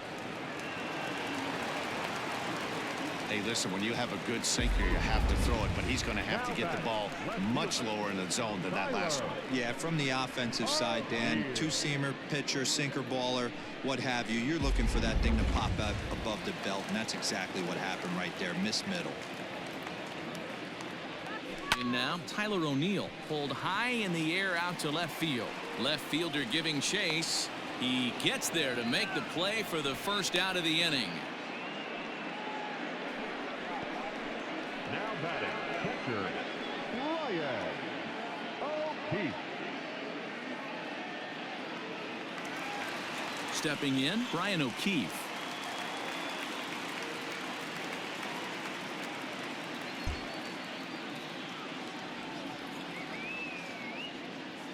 Hey, listen, when you have a good sinker, you have to throw it, but he's going to have to get the ball much lower in the zone than that last one. Yeah, from the offensive side, Dan, two-seamer, pitcher, sinker, baller, what have you. You're looking for that thing to pop out above the belt, and that's exactly what happened right there. Miss middle. And now Tyler O'Neill pulled high in the air out to left field. Left fielder giving chase. He gets there to make the play for the first out of the inning. Now batting, catcher, Ryan O'Keefe. Stepping in, Brian O'Keefe.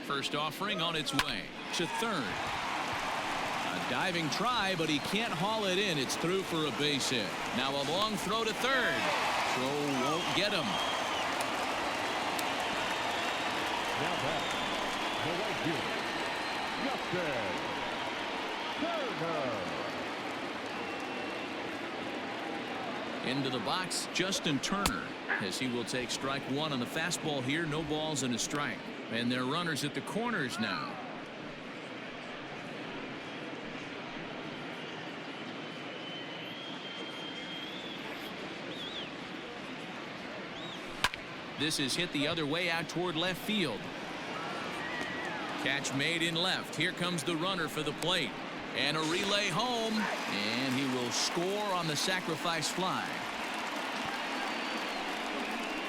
First offering on its way to third. A diving try, but he can't haul it in. It's through for a base hit. Now a long throw to third. Throw won't get him. Now back, the right fielder, Justin Turner. Into the box, Justin Turner, as he will take strike one on the fastball here. No balls and a strike. And they're runners at the corners now. This is hit the other way out toward left field. Catch made in left. Here comes the runner for the plate. And a relay home. And he will score on the sacrifice fly.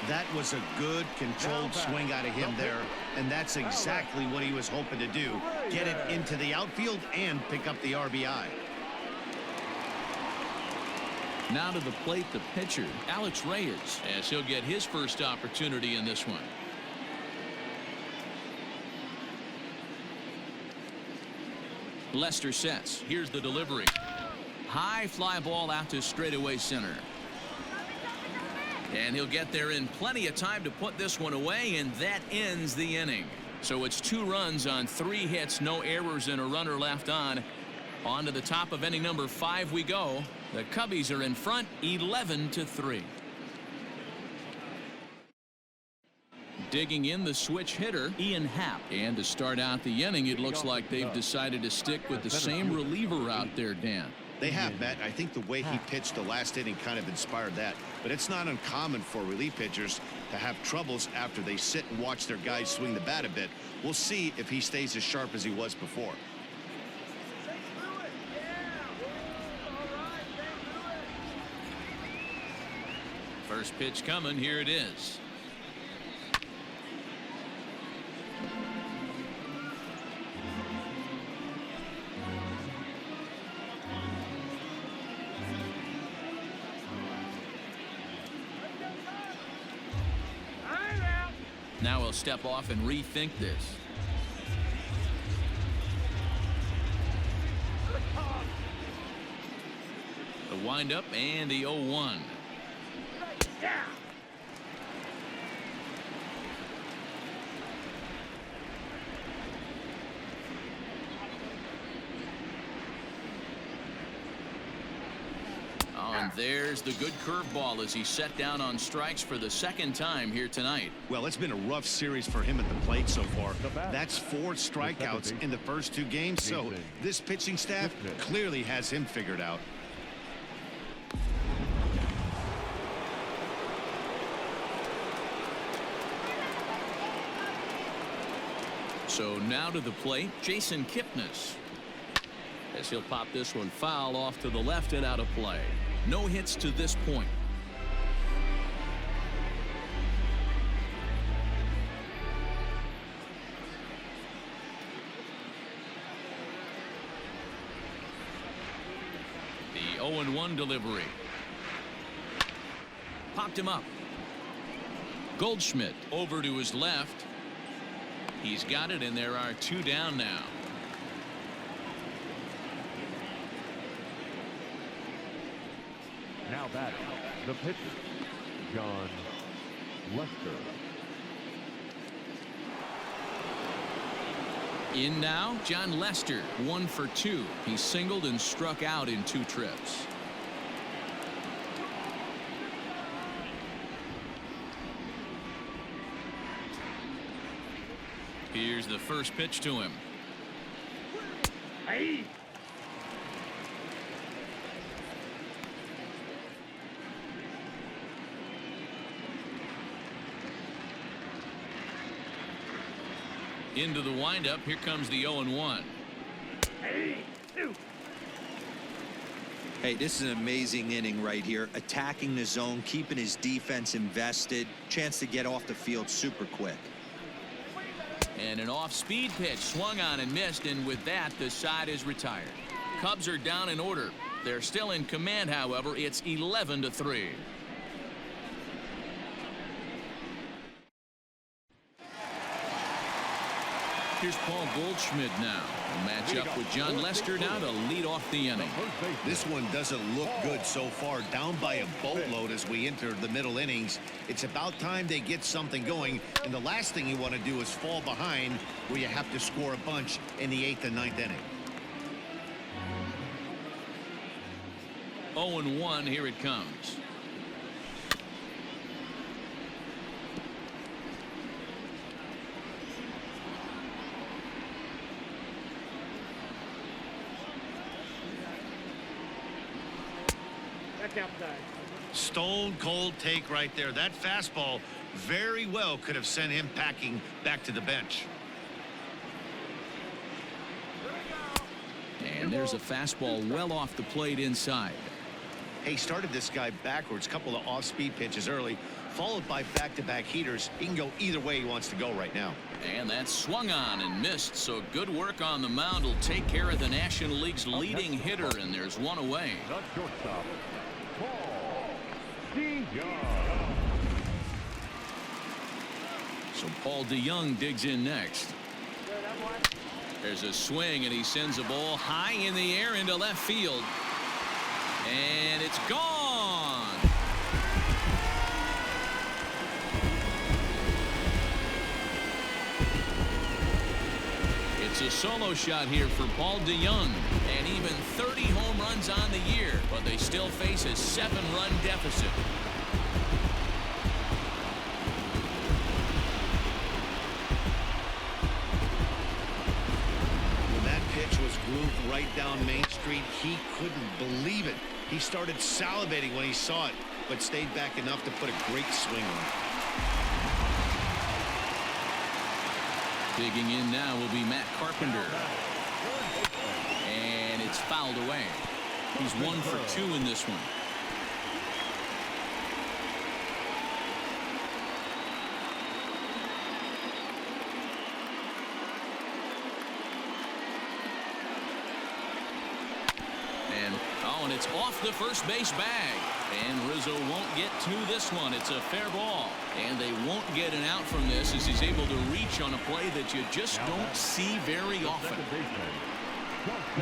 That was a good controlled swing out of him there, and that's exactly what he was hoping to do. Get it into the outfield and pick up the RBI. Now to the plate, the pitcher, Alex Reyes, as he'll get his first opportunity in this one. Lester sets. Here's the delivery. High fly ball out to straightaway center. And he'll get there in plenty of time to put this one away, and that ends the inning. So it's 2 runs on 3 hits, no errors, and a runner left on. On to the top of inning number 5 we go. The Cubbies are in front 11-3. Digging in the switch hitter, Ian Happ. And to start out the inning, it looks like they've decided to stick with the same reliever out there, Dan. They have, Matt. I think the way he pitched the last inning kind of inspired that. But it's not uncommon for relief pitchers to have troubles after they sit and watch their guys swing the bat a bit. We'll see if he stays as sharp as he was before. First pitch coming. Here it is. Now he'll step off and rethink this. The windup and the 0-1. Oh, and And there's the good curveball as he set down on strikes for the second time here tonight. Well, it's been a rough series for him at the plate so far. That's 4 strikeouts in the first 2 games, so this pitching staff clearly has him figured out. So now to the plate, Jason Kipnis. As he'll pop this one foul off to the left and out of play. No hits to this point. The 0-1 delivery. Popped him up. Goldschmidt over to his left. He's got it, and there are 2 down now. Now batting, the pitcher, John Lester. In now, John Lester, 1 for 2. He singled and struck out in 2 trips. Here's the first pitch to him. Hey. Into the windup. Here comes the 0-1. Hey. Hey, this is an amazing inning right here. Attacking the zone, keeping his defense invested. Chance to get off the field super quick. And an off-speed pitch swung on and missed, and with that, the side is retired. Cubs are down in order. They're still in command, however. It's 11-3. Here's Paul Goldschmidt now. A match up with John Lester now to lead off the inning. This one doesn't look good so far. Down by a boatload as we enter the middle innings. It's about time they get something going, and the last thing you want to do is fall behind where you have to score a bunch in the 8th and 9th inning. 0-1, here it comes. Outside. Stone cold take right there. That fastball very well could have sent him packing back to the bench. And there's a fastball well off the plate inside. He started this guy backwards. Couple of off-speed pitches early, followed by back-to-back heaters. He can go either way he wants to go right now. And that swung on and missed, so good work on the mound will take care of the National League's leading hitter, and there's one away. The shortstop, Paul DeYoung. So Paul DeYoung digs in next. There's a swing, and he sends a ball high in the air into left field. And it's gone. It's a solo shot here for Paul DeYoung, and even 30 home runs on the year, but they still face a 7-run deficit. When that pitch was grooved right down Main Street, he couldn't believe it. He started salivating when he saw it, but stayed back enough to put a great swing on it. Digging in now will be Matt Carpenter. And it's fouled away. He's 1 for 2 in this one. And it's off the first base bag. And Rizzo won't get to this one. It's a fair ball. And they won't get an out from this as he's able to reach on a play that you just don't see very often.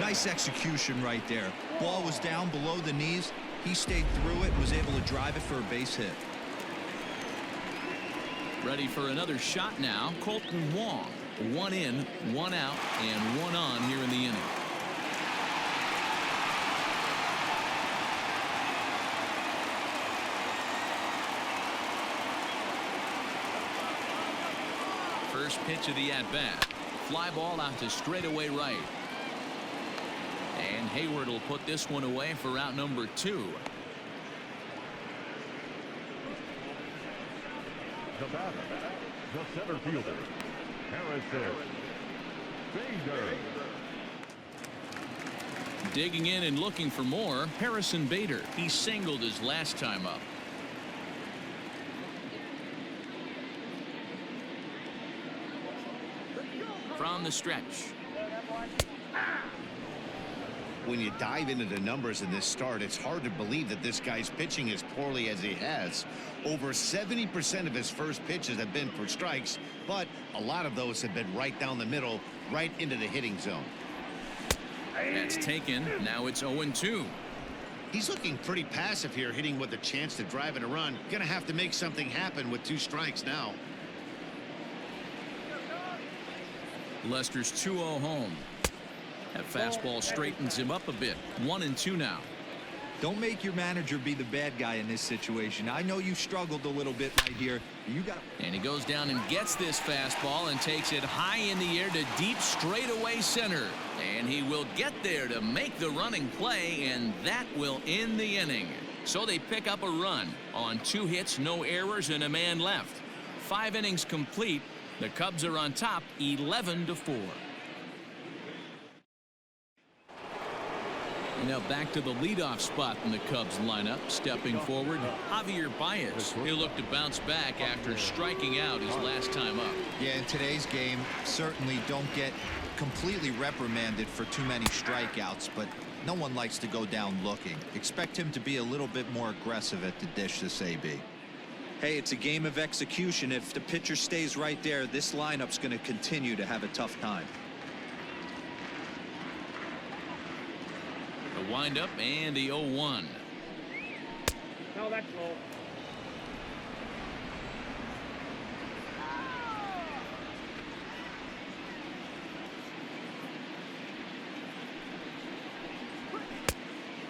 Nice execution right there. Ball was down below the knees. He stayed through it and was able to drive it for a base hit. Ready for another shot now. Colton Wong. 1 in, 1 out, and 1 on here in the inning. First pitch of the at-bat. Fly ball out to straightaway right. And Hayward will put this one away for out number 2. The batter, the center fielder, Harrison Bader. Digging in and looking for more, Harrison Bader. He singled his last time up. From the stretch. When you dive into the numbers in this start, it's hard to believe that this guy's pitching as poorly as he has. Over 70% of his first pitches have been for strikes, but a lot of those have been right down the middle, right into the hitting zone. That's taken. Now it's 0-2. He's looking pretty passive here, hitting with a chance to drive in a run. Gonna have to make something happen with 2 strikes now. Lester's 2-0 home. That fastball straightens him up a bit. 1-2 now. Don't make your manager be the bad guy in this situation. I know you struggled a little bit right here. And he goes down and gets this fastball and takes it high in the air to deep straightaway center. And he will get there to make the running play, and that will end the inning. So they pick up a run on 2 hits, no errors, and a man left. 5 innings complete. The Cubs are on top 11-4. Now back to the leadoff spot in the Cubs lineup. Stepping forward, Javier Baez. He'll look to bounce back after striking out his last time up. Yeah, in today's game, certainly don't get completely reprimanded for too many strikeouts, but no one likes to go down looking. Expect him to be a little bit more aggressive at the dish this AB. Hey, it's a game of execution. If the pitcher stays right there, this lineup's going to continue to have a tough time. The windup and the 0-1. No, that's low.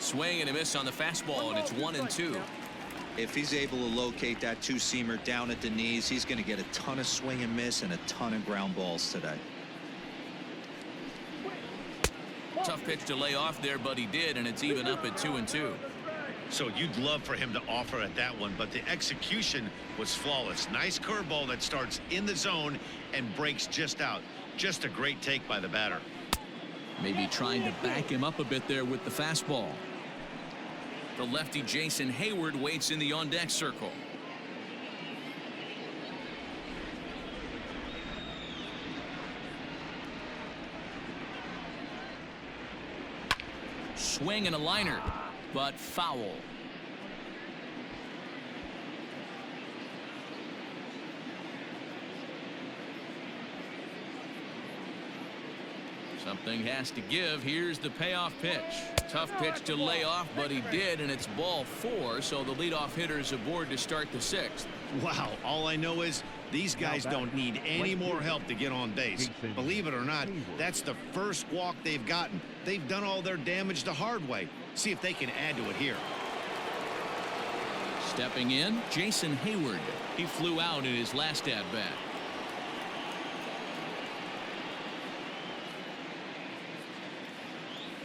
Swing and a miss on the fastball, and it's 1-2. If he's able to locate that 2-seamer down at the knees, he's going to get a ton of swing and miss and a ton of ground balls today. Tough pitch to lay off there, but he did, and it's even up at 2-2. So you'd love for him to offer at that one, but the execution was flawless. Nice curveball that starts in the zone and breaks just out. Just a great take by the batter. Maybe trying to back him up a bit there with the fastball. The lefty Jason Hayward waits in the on-deck circle. Swing and a liner, but foul. Something has to give. Here's the payoff pitch. Tough pitch to lay off, but he did, and it's ball 4, so the leadoff hitter's aboard to start the 6th. Wow, all I know is these guys don't need any more help to get on base. Believe it or not, that's the first walk they've gotten. They've done all their damage the hard way. See if they can add to it here. Stepping in, Jason Hayward. He flew out in his last at-bat.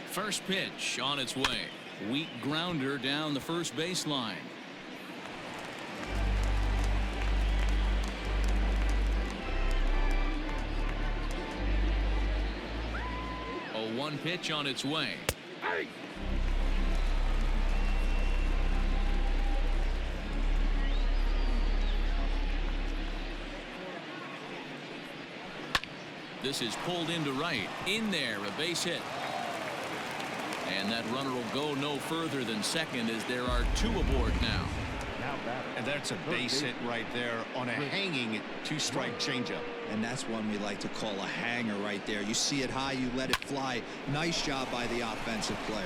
First pitch on its way. Weak grounder down the first baseline. 0-1 pitch on its way. This is pulled into right. In there, a base hit. And that runner will go no further than second as there are 2 aboard now. And that's a base hit right there on a hanging 2-strike changeup. And that's one we like to call a hanger right there. You see it high, you let it fly. Nice job by the offensive player.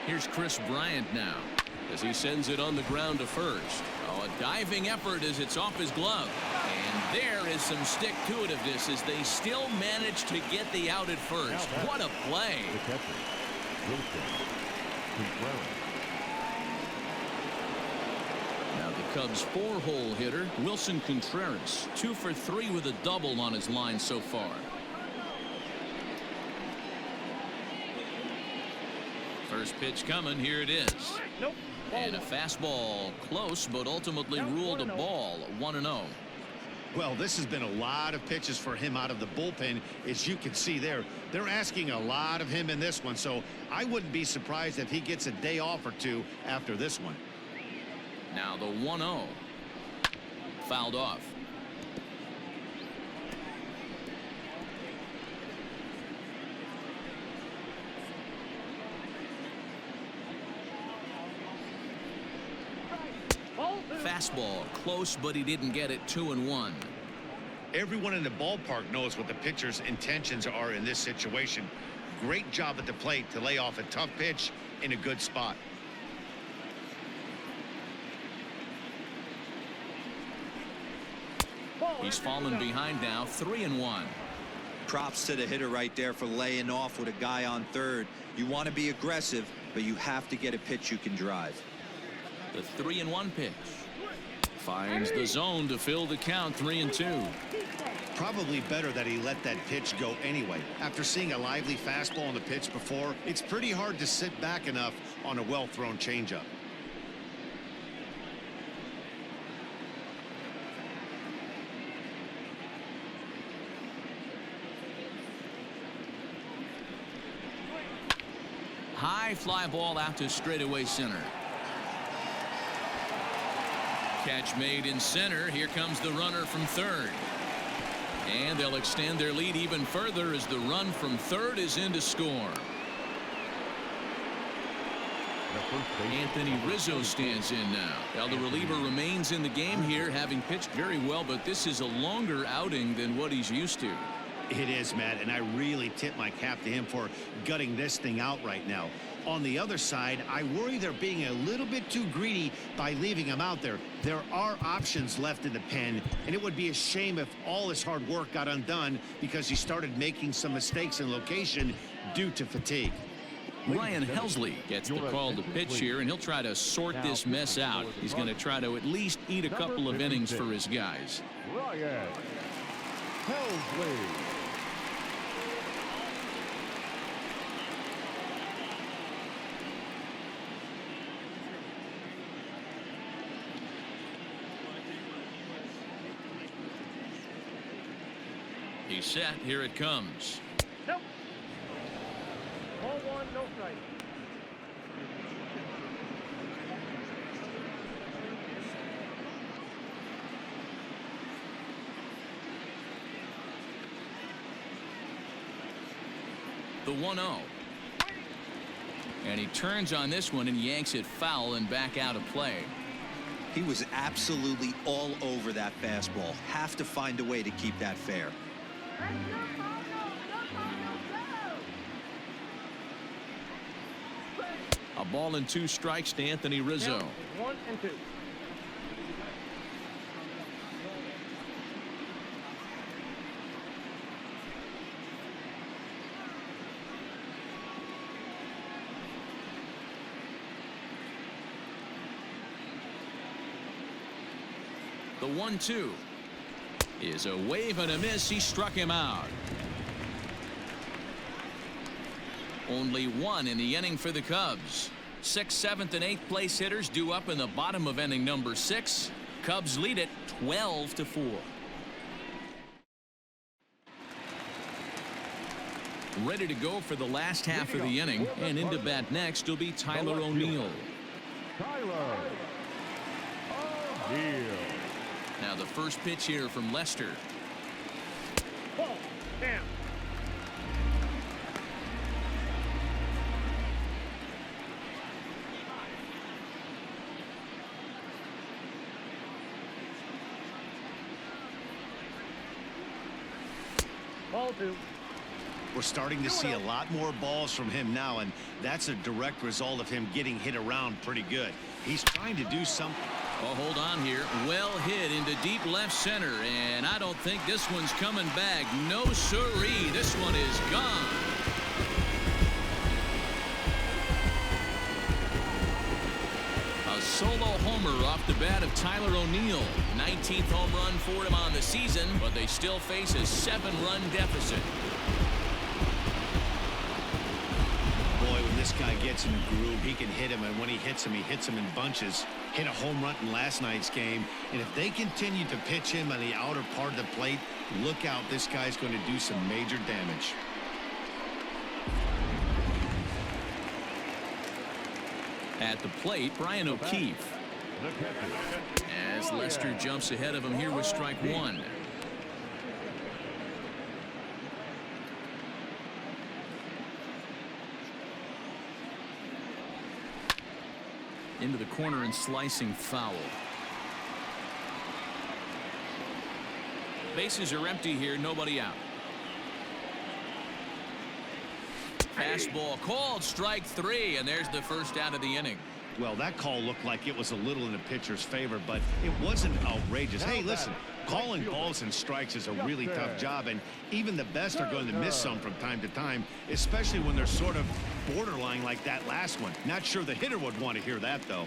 Here's Chris Bryant now as he sends it on the ground to first. Oh, a diving effort as it's off his glove. And there is some stick-to-itiveness as they still manage to get the out at first. What a play. The catcher, Wilson. Contreras. Now the Cubs' 4-hole hitter, Wilson Contreras, 2 for 3 with a double on his line so far. First pitch coming. Here it is. Nope. And a fastball close, but ultimately ruled a ball. 1-0. Well, this has been a lot of pitches for him out of the bullpen. As you can see there, they're asking a lot of him in this one, so I wouldn't be surprised if he gets a day off or two after this one. Now the 1-0. Fouled off. Fastball close, but he didn't get it. 2-1. Everyone in the ballpark knows what the pitcher's intentions are in this situation. Great job at the plate to lay off a tough pitch in a good spot. He's fallen behind now. 3-1. Props to the hitter right there for laying off with a guy on third. You want to be aggressive, but you have to get a pitch you can drive. The 3-1 pitch finds the zone to fill the count. 3-2. Probably better that he let that pitch go anyway. After seeing a lively fastball on the pitch before, it's pretty hard to sit back enough on a well-thrown changeup. High fly ball out to straightaway center. Catch made in center. Here comes the runner from third. And they'll extend their lead even further as the run from third is in to score. Anthony Rizzo stands in now. Now the reliever remains in the game here, having pitched very well, but this is a longer outing than what he's used to. It is, Matt, and I really tip my cap to him for gutting this thing out right now. On the other side, I worry they're being a little bit too greedy by leaving him out there. There are options left in the pen, and it would be a shame if all his hard work got undone because he started making some mistakes in location due to fatigue. Ryan Helsley gets the call to pitch here, and he'll try to sort this mess out. He's going to try to at least eat a couple of innings for his guys. Ryan Helsley. He's set. Here it comes. Nope. Ball 1, no strike. The 1-0. And he turns on this one and yanks it foul and back out of play. He was absolutely all over that fastball. Have to find a way to keep that fair. A ball and 2 strikes to Anthony Rizzo. 1 and 2. The 1-2 is a wave and a miss. He struck him out. Only 1 in the inning for the Cubs. 6th, 7th, and 8th place hitters due up in the bottom of inning number 6. Cubs lead it 12-4. Ready to go for the last half of the inning, and into bat next will be Tyler O'Neill. Tyler O'Neill. Now the first pitch here from Lester. Ball. Down. Ball 2. We're starting to see a lot more balls from him now, and that's a direct result of him getting hit around pretty good. He's trying to do something. Oh, hold on here. Well hit into deep left center, and I don't think this one's coming back. No siree. This one is gone. A solo homer off the bat of Tyler O'Neill. 19th home run for him on the season, but they still face a 7-run deficit. Boy, when this guy gets in a groove, he can hit him, and when he hits him in bunches. Hit a home run in last night's game, and if they continue to pitch him on the outer part of the plate, look out, this guy's going to do some major damage. At the plate, Brian O'Keefe. As Lester jumps ahead of him here with strike one. Into the corner and slicing foul. Bases are empty here, nobody out. Fastball called, strike three, and there's the first out of the inning. Well, that call looked like it was a little in the pitcher's favor, but it wasn't outrageous. Hey, listen, calling balls and strikes is a really tough job, and even the best are going to miss some from time to time, especially when they're sort of borderline like that last one. Not sure the hitter would want to hear that, though.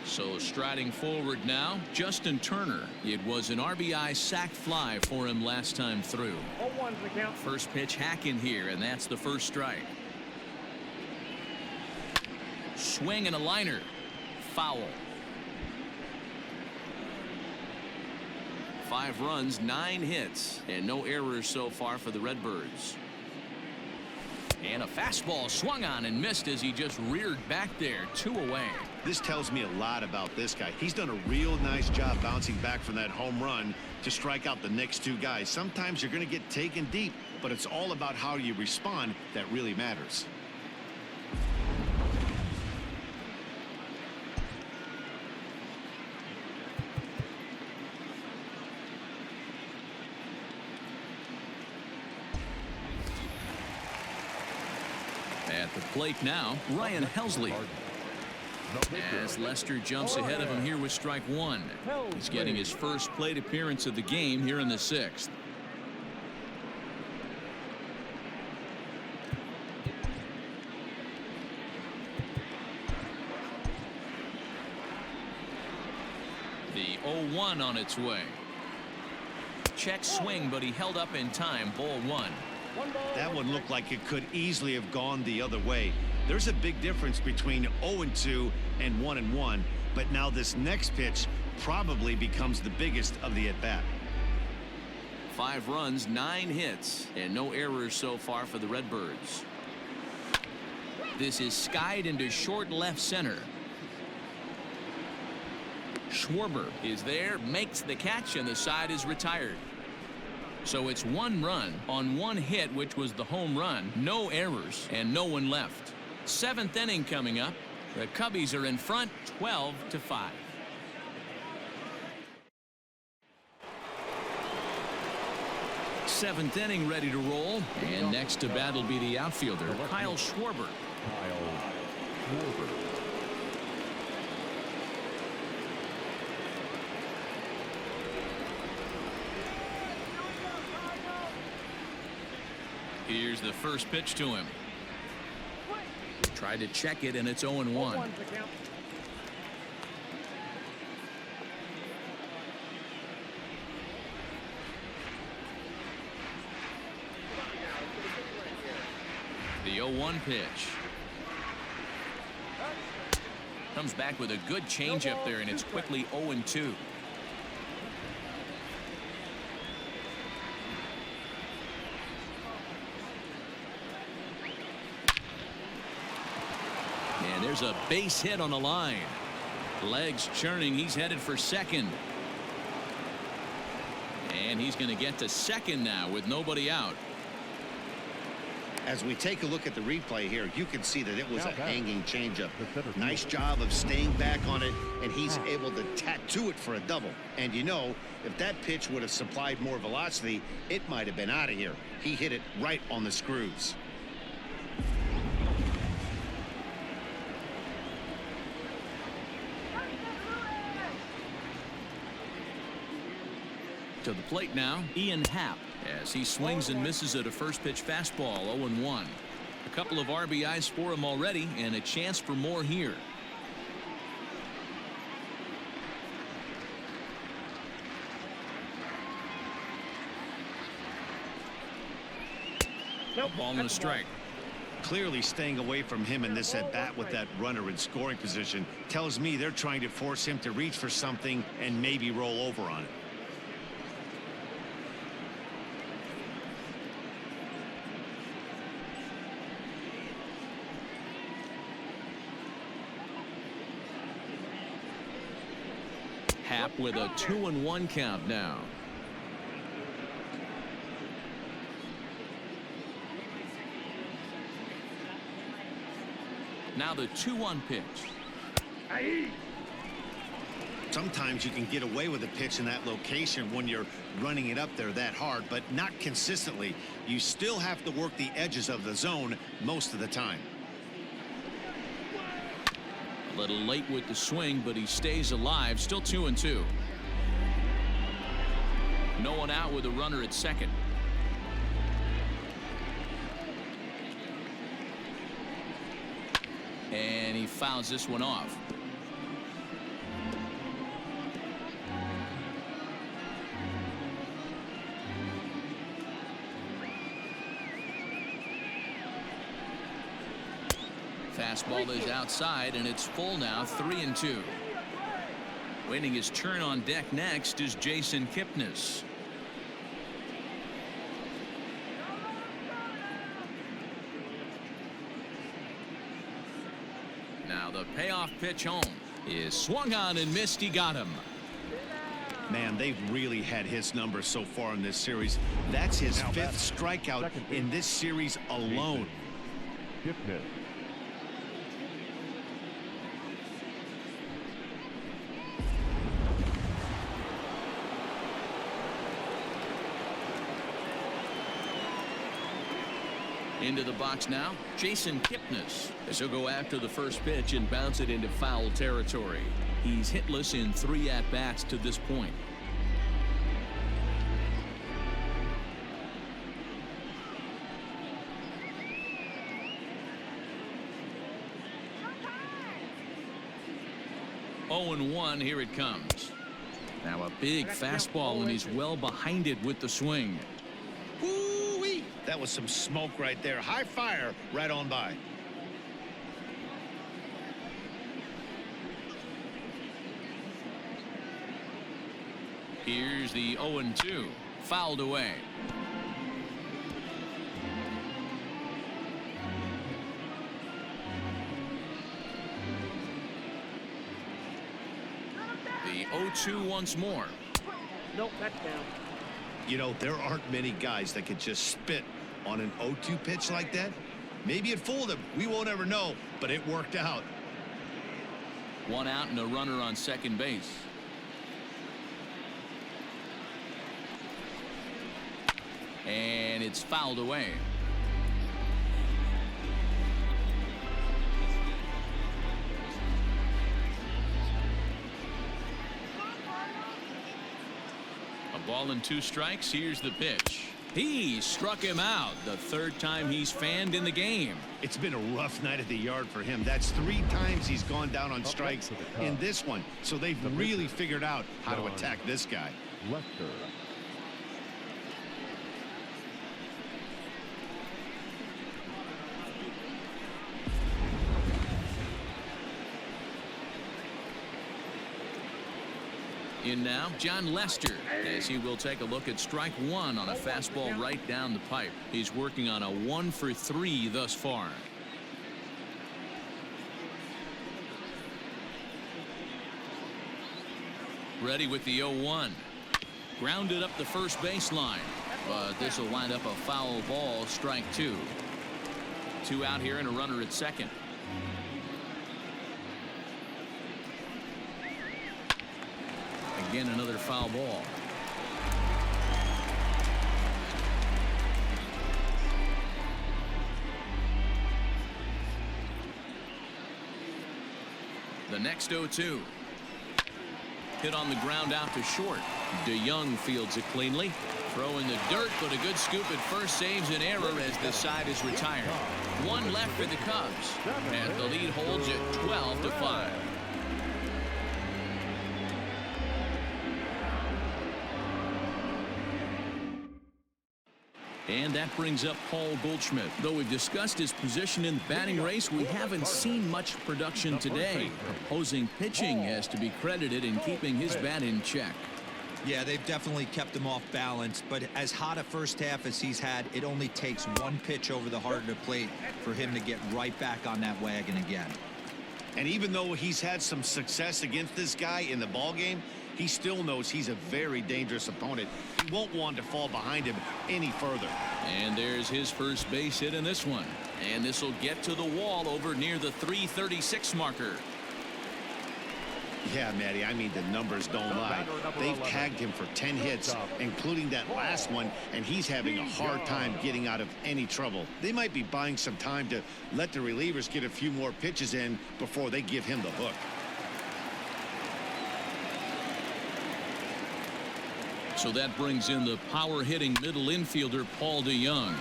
So striding forward now, Justin Turner. It was an RBI sac fly for him last time through. 0-1's the count. First pitch hack in here, and that's the first strike. Swing and a liner. Foul. 5 runs, 9 hits, and no errors so far for the Redbirds. And a fastball swung on and missed as he just reared back there, 2 away. This tells me a lot about this guy. He's done a real nice job bouncing back from that home run to strike out the next 2 guys. Sometimes you're going to get taken deep, but it's all about how you respond that really matters. At the plate now, Ryan Helsley. As Lester jumps ahead of him here with strike one. He's getting his first plate appearance of the game here in the 6th. The 0-1 on its way. Check swing, but he held up in time. Ball 1. That one looked like it could easily have gone the other way. There's a big difference between 0-2 and 1-1, but now this next pitch probably becomes the biggest of the at-bat. 5 runs, 9 hits, and no errors so far for the Redbirds. This is skied into short left center. Schwarber is there, makes the catch, and the side is retired. So it's 1 run on 1 hit, which was the home run, no errors, and no one left. 7th inning coming up. The Cubbies are in front, 12-5. Seventh inning ready to roll, and next to bat will be the outfielder, Kyle Schwarber. Here's the first pitch to him. Tried to check it, and it's 0-1. 0-1's the count. The 0-1 pitch. Comes back with a good changeup there, and it's quickly 0-2. And there's a base hit on the line. Legs churning. He's headed for second. And he's going to get to second now with nobody out. As we take a look at the replay here, you can see that it was a hanging changeup. Nice job of staying back on it, and he's able to tattoo it for a double. And you know, if that pitch would have supplied more velocity, it might have been out of here. He hit it right on the screws. To the plate now, Ian Happ, as he swings and misses at a first pitch fastball. 0-1. A couple of RBIs for him already, and a chance for more here. Nope. Ball and a That's a ball. strike. Clearly staying away from him in this at-bat with that runner in scoring position tells me they're trying to force him to reach for something and maybe roll over on it. Happ with a 2-1 count now. Now the 2-1 pitch. Aye. Sometimes you can get away with a pitch in that location when you're running it up there that hard, but not consistently. You still have to work the edges of the zone most of the time. A little late with the swing, but he stays alive. Still 2-2. No one out with a runner at second. And he fouls this one off. Fastball is outside, and it's full now. 3-2. Waiting his turn on deck next is Jason Kipnis. Now the payoff pitch home is swung on and missed. He got him. Man, they've really had his number so far in this series. That's his fifth strikeout in this series alone. Kipnis. Into the box now, Jason Kipnis, as he'll go after the first pitch and bounce it into foul territory. He's hitless in 3 at-bats to this point. Oh, 0-1, here it comes. Now a big fastball, and he's well behind it with the swing. Woo-wee. That was some smoke right there. High fire right on by. Here's the 0-2. Fouled away. The 0-2 once more. Nope, that's down. You know, there aren't many guys that could just spit on an 0-2 pitch like that. Maybe it fooled him. We won't ever know, but it worked out. 1 out and a runner on second base. And it's fouled away. A ball and 2 strikes. Here's the pitch. He struck him out, the 3rd time he's fanned in the game. It's been a rough night at the yard for him. That's 3 times he's gone down on strikes in this one. So they've really figured out how to attack this guy. Lester. In now, John Lester, as he will take a look at strike 1 on a fastball right down the pipe. He's working on a 1 for 3 thus far. Ready with the 0-1. Grounded up the first baseline, but this will wind up a foul ball. Strike 2. 2 out here and a runner at second. Again, another foul ball. The next 0-2. Hit on the ground out to short. DeYoung fields it cleanly. Throw in the dirt, but a good scoop at first saves an error as the side is retired. 1 left for the Cubs, and the lead holds at 12-5. And that brings up Paul Goldschmidt. Though we've discussed his position in the batting race, we haven't seen much production today. Opposing pitching has to be credited in keeping his bat in check. Yeah, they've definitely kept him off balance, but as hot a first half as he's had, it only takes one pitch over the heart of the plate for him to get right back on that wagon again. And even though he's had some success against this guy in the ball game, he still knows he's a very dangerous opponent. He won't want to fall behind him any further. And there's his first base hit in this one. And this will get to the wall over near the 336 marker. Yeah, Matty, I mean, the numbers don't lie. They've tagged him for 10 hits, including that last one, and he's having a hard time getting out of any trouble. They might be buying some time to let the relievers get a few more pitches in before they give him the hook. So that brings in the power-hitting middle infielder, Paul DeYoung.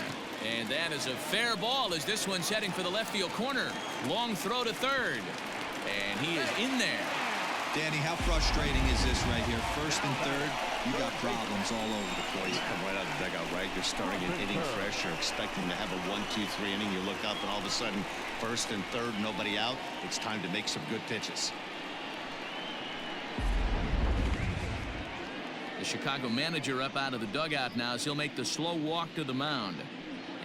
And that is a fair ball as this one's heading for the left field corner. Long throw to third. And he is in there. Danny, how frustrating is this right here? First and third, you got problems all over the place. You come right out of the dugout, right? You're starting an inning fresh. You're expecting to have a 1-2-3 inning. You look up, and all of a sudden, first and third, nobody out. It's time to make some good pitches. The Chicago manager up out of the dugout now as he'll make the slow walk to the mound.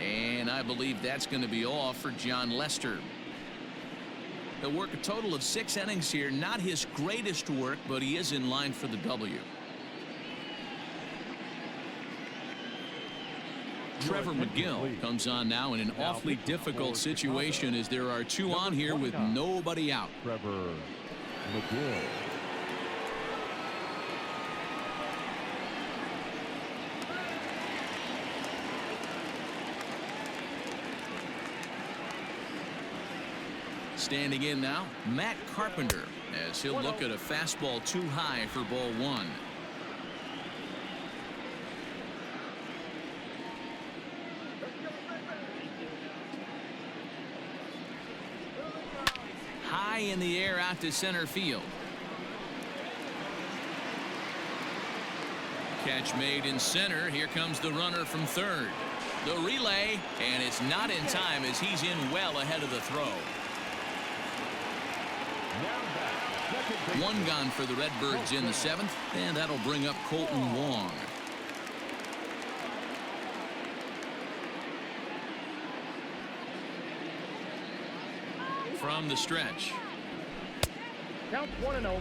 And I believe that's going to be all for John Lester. He'll work a total of 6 innings here. Not his greatest work, but he is in line for the W. Trevor McGill comes on now in an awfully difficult situation as there are 2 on here with nobody out. Trevor McGill. Standing in now, Matt Carpenter, as he'll look at a fastball too high for ball 1. High in the air out to center field. Catch made in center. Here comes the runner from third. The relay, and it's not in time as he's in well ahead of the throw. 1 gone for the Redbirds in the 7th, and that'll bring up Colton Wong. From the stretch. Count 1-0.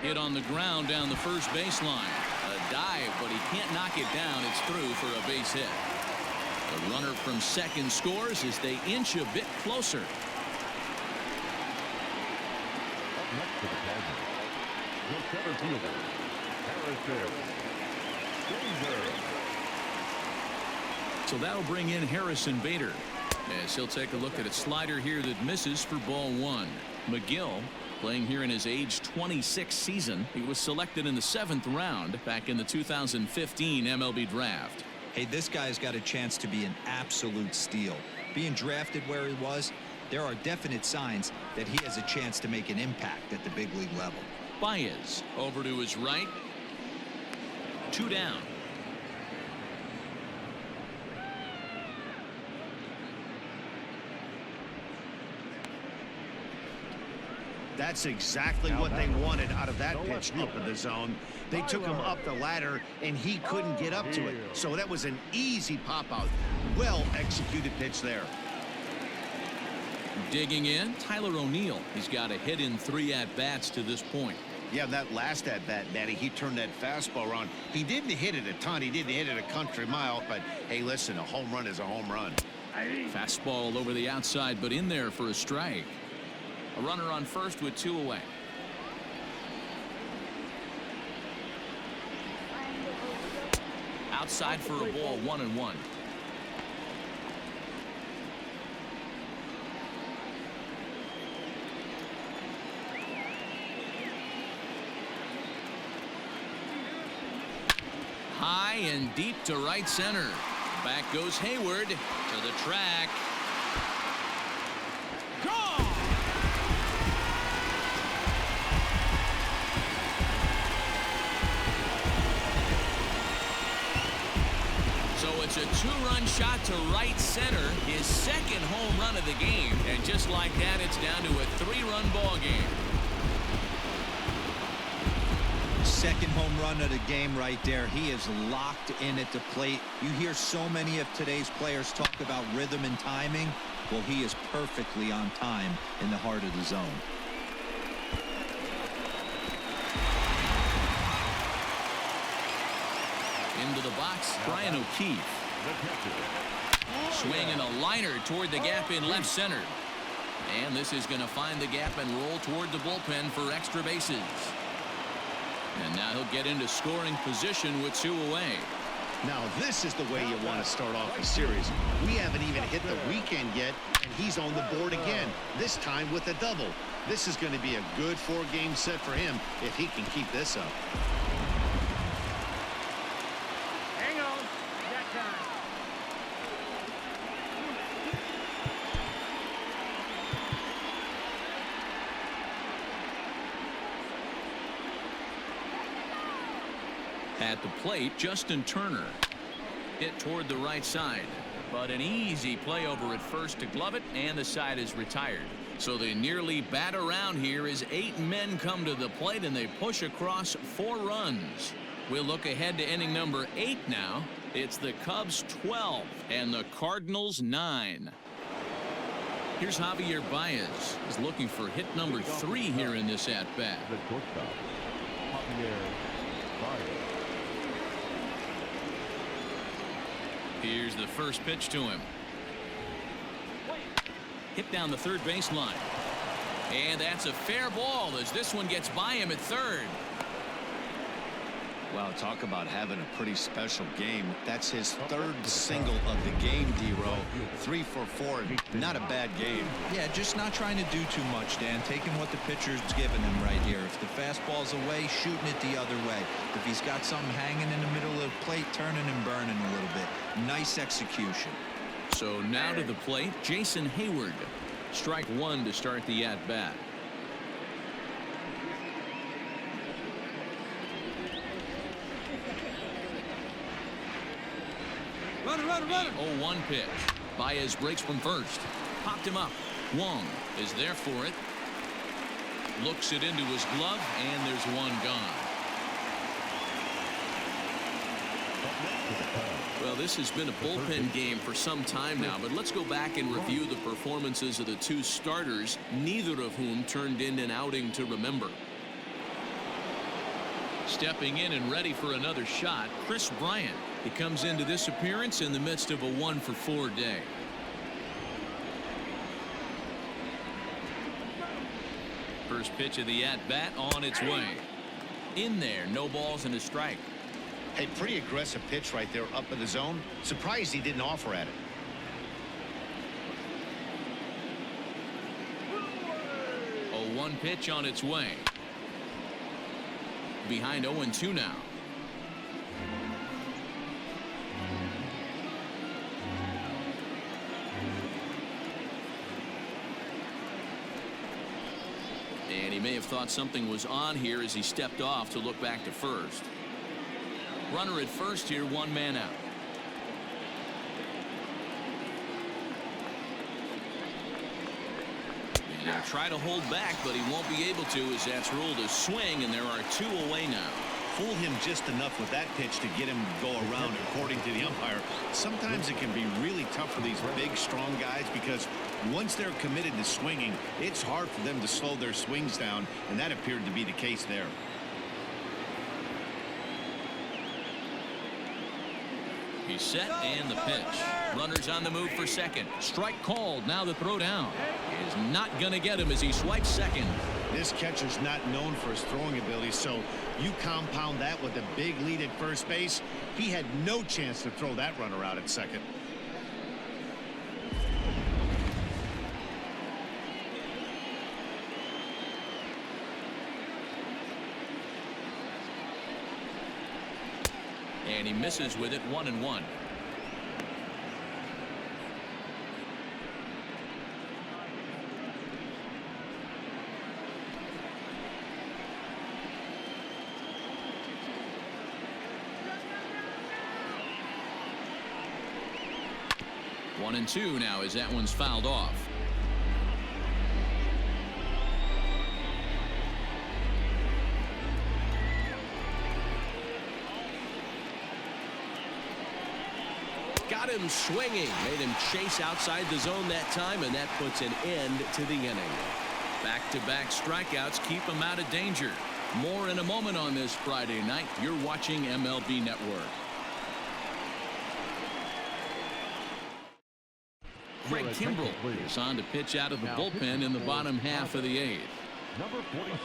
Hit on the ground down the first baseline. A dive, but he can't knock it down. It's through for a base hit. The runner from second scores as they inch a bit closer. Up next to the Cardinals, the center fielder, Harrison Bader. So that'll bring in Harrison Bader as he'll take a look at a slider here that misses for ball 1. McGill playing here in his age 26 season. He was selected in the 7th round back in the 2015 MLB draft. Hey, this guy's got a chance to be an absolute steal. Being drafted where he was, there are definite signs that he has a chance to make an impact at the big league level. Baez over to his right. 2 down. That's exactly what they wanted out of that pitch up in the zone. They took him up the ladder, and he couldn't get up to it. So that was an easy pop-out. Well-executed pitch there. Digging in, Tyler O'Neill. He's got a hit in 3 at-bats to this point. Yeah, that last at-bat, Matty, he turned that fastball around. He didn't hit it a ton. He didn't hit it a country mile. But, hey, listen, a home run is a home run. Fastball over the outside, but in there for a strike. A runner on first with 2 away. Outside for a ball, 1-1. High and deep to right center. Back goes Hayward to the track. Gone! So it's a two-run shot to right center, his second home run of the game. And just like that, it's down to a three-run ball game. Second home run of the game right there. He is locked in at the plate. You hear so many of today's players talk about rhythm and timing. Well, he is perfectly on time in the heart of the zone. Into the box, Brian O'Keefe. Swinging a liner toward the gap in left center. And this is going to find the gap and roll toward the bullpen for extra bases. And now he'll get into scoring position with two away. Now this is the way you want to start off the series. We haven't even hit the weekend yet, and he's on the board again, this time with a double. This is going to be a good four-game set for him if he can keep this up. Hang on. That time. At the plate, Justin Turner. Hit toward the right side, but an easy play over at first to glove it, and the side is retired. So they nearly bat around here as 8 men come to the plate, and they push across 4 runs. We'll look ahead to inning number 8 now. It's the Cubs 12 and the Cardinals 9. Here's Javier Baez. He's looking for hit number 3 here in this at-bat. The shortstop, Javier Baez. Here's the first pitch to him. Hit down the third baseline. And that's a fair ball as this one gets by him at third. Wow, talk about having a pretty special game. That's his 3rd single of the game, D-Row. 3 for 4. Not a bad game. Yeah, just not trying to do too much, Dan. Taking what the pitcher's giving him right here. If the fastball's away, shooting it the other way. If he's got something hanging in the middle of the plate, turning and burning a little bit. Nice execution. So now to the plate, Jason Hayward. Strike 1 to start the at-bat. Runner. 0-1 pitch. Baez breaks from first. Popped him up. Wong is there for it. Looks it into his glove, and there's one gone. Well, this has been a bullpen game for some time now, but let's go back and review the performances of the 2 starters, neither of whom turned in an outing to remember. Stepping in and ready for another shot, Chris Bryant. He comes into this appearance in the midst of a 1-for-4 day. First pitch of the at-bat on its way. In there, no balls and a strike. Hey, pretty aggressive pitch right there up in the zone. Surprised he didn't offer at it. A 1 pitch on its way. Behind 0-2 now. And he may have thought something was on here as he stepped off to look back to first. Runner at first here, 1 man out. And he'll try to hold back, but he won't be able to as that's ruled a swing, and there are 2 away now. Fooled him just enough with that pitch to get him to go around, according to the umpire. Sometimes it can be really tough for these big, strong guys because once they're committed to swinging, it's hard for them to slow their swings down, and that appeared to be the case there. He's set and the pitch. Runners on the move for second. Strike called. Now the throw down is not going to get him as he swipes second. This catcher's not known for his throwing ability, so you compound that with a big lead at first base. He had no chance to throw that runner out at second. And he misses with it, 1-1. One and two now as that one's fouled off. Got him swinging. Made him chase outside the zone that time, and that puts an end to the inning. Back-to-back strikeouts keep him out of danger. More in a moment on this Friday night. You're watching MLB Network. Craig Kimbrell is on to pitch out of the bullpen in the bottom half of the eighth. Number 46,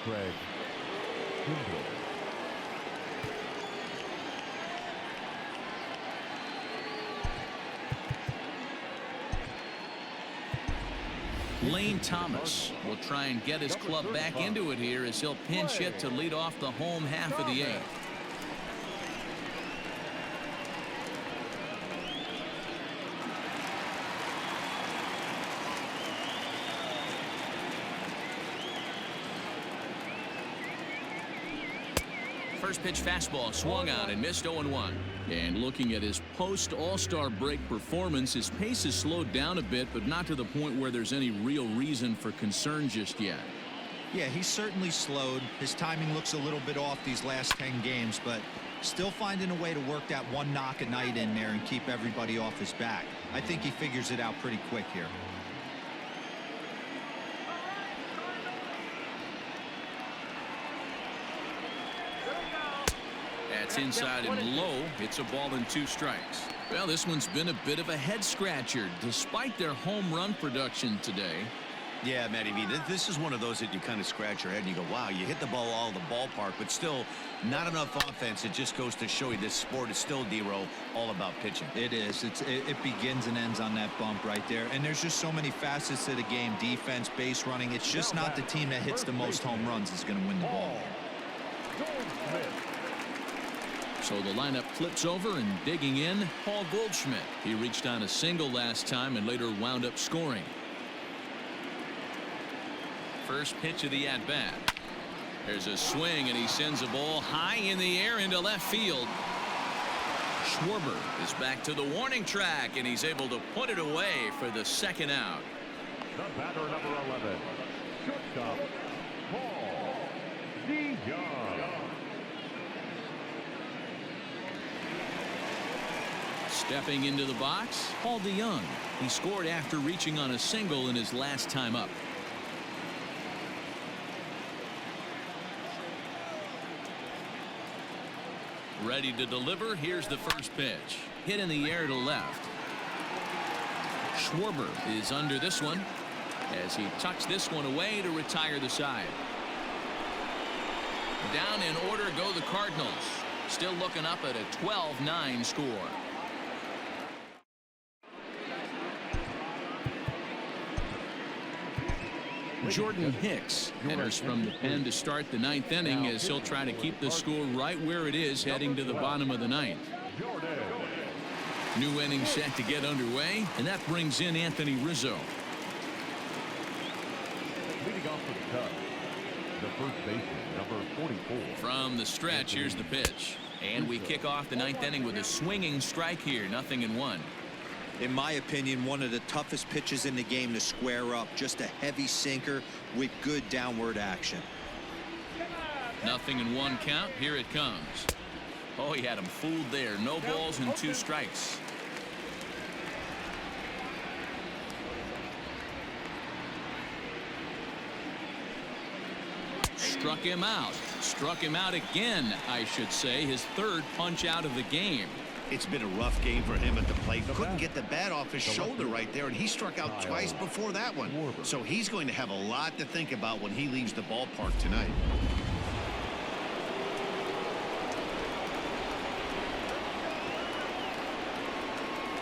Craig Kimbrell. Lane Thomas will try and get his club back into it here as he'll pinch hit to lead off the home half of the eighth. First pitch fastball swung on and missed, 0-1. And looking at his post All-Star break performance, his pace has slowed down a bit, but not to the point where there's any real reason for concern just yet. Yeah, he's certainly slowed. His timing looks a little bit off these last 10 games, but still finding a way to work that one knock a night in there and keep everybody off his back. I think he figures it out pretty quick here. That's inside and low. It's a ball and 2 strikes. Well, this one's been a bit of a head scratcher despite their home run production today. Yeah, Matty V, this is one of those that you kind of scratch your head and you go, wow, you hit the ball all the ballpark, but still not enough offense. It just goes to show you this sport is still, D-Row, all about pitching. It is. It begins and ends on that bump right there. And there's just so many facets to the game. Defense, base running. It's just not the team that hits the most home runs is going to win the ball. So the lineup flips over, and digging in, Paul Goldschmidt. He reached on a single last time and later wound up scoring. First pitch of the at-bat. There's a swing, and he sends a ball high in the air into left field. Schwarber is back to the warning track, and he's able to put it away for the second out. The batter, number 11, shortstop, Paul DeYoung. Stepping into the box, Paul DeYoung. He scored after reaching on a single in his last time up. Ready to deliver. Here's the first pitch. Hit in the air to left. Schwarber is under this one as he tucks this one away to retire the side. Down in order go the Cardinals. Still looking up at a 12-9 score. Jordan Hicks enters from the pen to start the ninth inning as he'll try to keep the score right where it is heading to the bottom of the ninth. New inning set to get underway, and that brings in Anthony Rizzo. Leading off for the Cubs, the first baseman, number 44. From the stretch, here's the pitch. And we kick off the ninth inning with a swinging strike here, 0-1. In my opinion, one of the toughest pitches in the game to square up. Just a heavy sinker with good downward action. 0-1 count. Here it comes. Oh, he had him fooled there. No balls and 2 strikes. Struck him out. Struck him out again, I should say. His third punch out of the game. It's been a rough game for him at the plate. Couldn't get the bat off his shoulder right there, and he struck out twice before that one. So he's going to have a lot to think about when he leaves the ballpark tonight.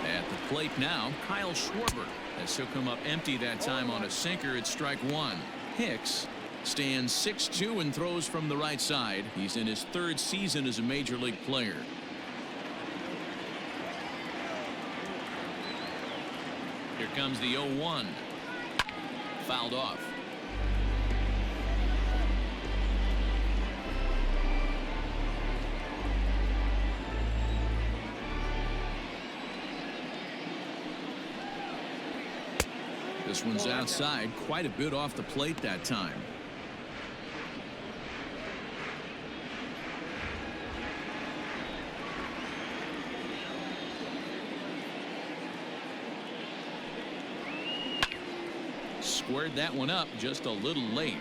At the plate now, Kyle Schwarber, as he'll come up empty that time on a sinker at strike 1. Hicks Stands 6'2" and throws from the right side. He's in his 3rd season as a major league player. Here comes the 0-1. Fouled off. This one's outside, quite a bit off the plate that time. Squared that one up just a little late.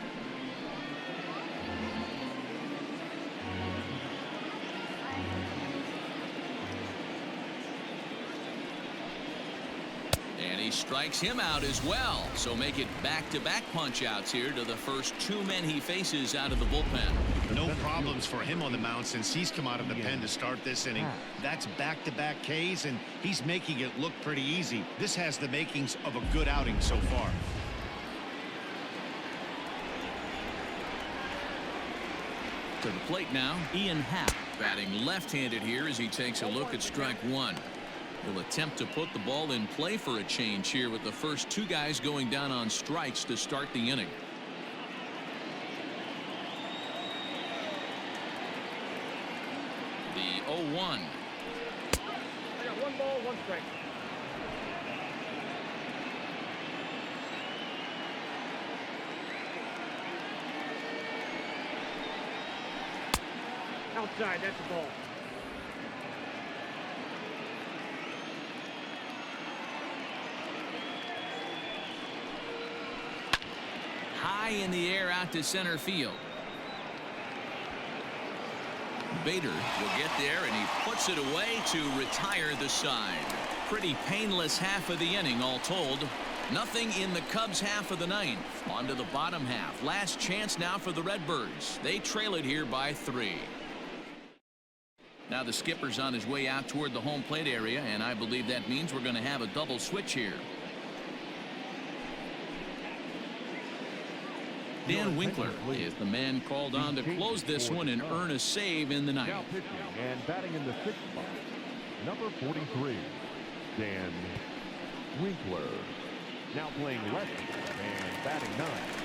And he strikes him out as well. So make it back-to-back punch-outs here to the first 2 men he faces out of the bullpen. No problems for him on the mound since he's come out of the pen to start this inning. That's back-to-back Ks, and he's making it look pretty easy. This has the makings of a good outing so far. To the plate now, Ian Happ, batting left-handed here as he takes a look at strike 1. He'll attempt to put the ball in play for a change here with the first 2 guys going down on strikes to start the inning. The 0-1. I got 1 ball, 1 strike. Outside, that's the ball. High in the air out to center field. Bader will get there, and he puts it away to retire the side. Pretty painless half of the inning all told. Nothing in the Cubs half of the 9th. On to the bottom half. Last chance now for the Redbirds. They trail it here by 3. Now the skipper's on his way out toward the home plate area, and I believe that means we're going to have a double switch here. Dan Winkler is the man called on to close this one and earn a save in the 9th. Now pitching and batting in the 6th spot, number 43, Dan Winkler. Now playing lefty and batting 9th.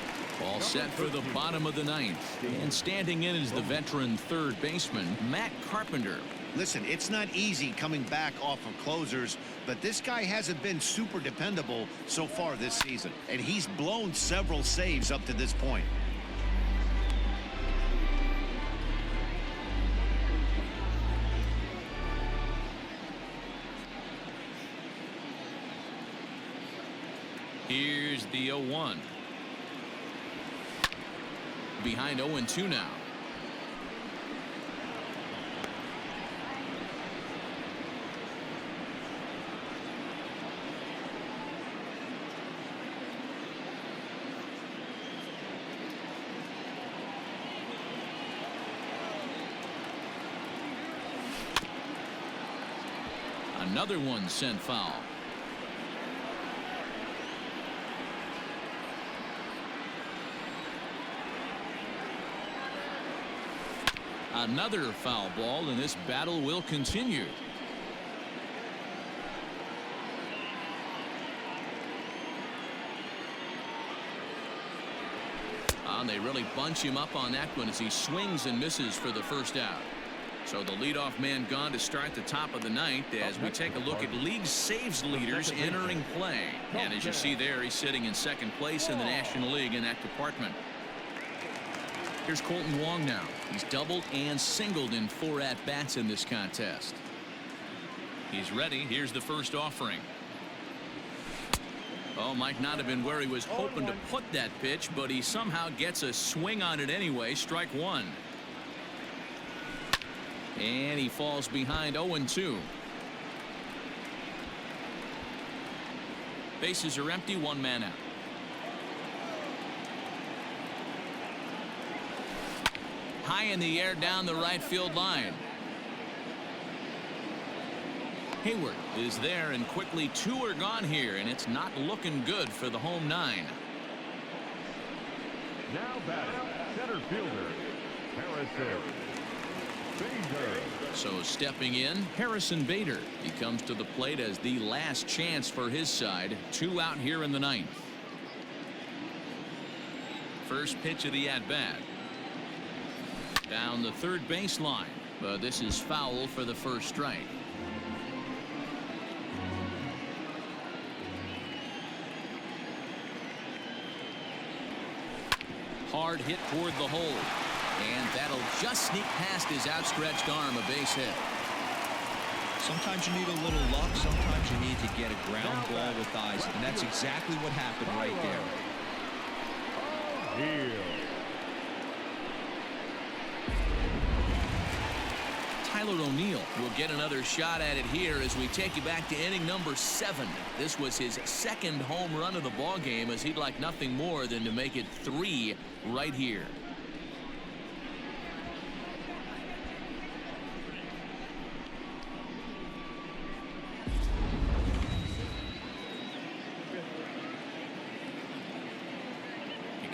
All set for the bottom of the 9th. And standing in is the veteran 3rd baseman, Matt Carpenter. Listen, it's not easy coming back off of closers, but this guy hasn't been super dependable so far this season, and he's blown several saves up to this point. Here's the 0-1. Behind 0-2 now. Another one sent foul. Another foul ball, and this battle will continue. And they really bunch him up on that one as he swings and misses for the first out. So the leadoff man gone to start the top of the 9th as we take a look at league saves leaders entering play. And as you see there, he's sitting in 2nd place in the National League in that department. Here's Colton Wong now. He's doubled and singled in 4 at-bats in this contest. He's ready. Here's the first offering. Oh, might not have been where he was hoping to put that pitch, but he somehow gets a swing on it anyway. Strike 1. And he falls behind 0-2. Bases are empty, 1 man out. High in the air down the right field line. Hayward is there, and quickly 2 are gone here, and it's not looking good for the home 9. Now batting, center fielder, Harrison Bader. So stepping in, Harrison Bader. He comes to the plate as the last chance for his side. 2 out here in the 9th. First pitch of the at-bat. Down the third baseline, but this is foul for the first strike. Hard hit toward the hole, and that'll just sneak past his outstretched arm. A base hit. Sometimes you need a little luck. Sometimes you need to get a ground ball with eyes, and that's exactly what happened right there. Tyler O'Neill will get another shot at it here as we take you back to inning number 7. This was his second home run of the ball game, as he'd like nothing more than to make it 3 right here.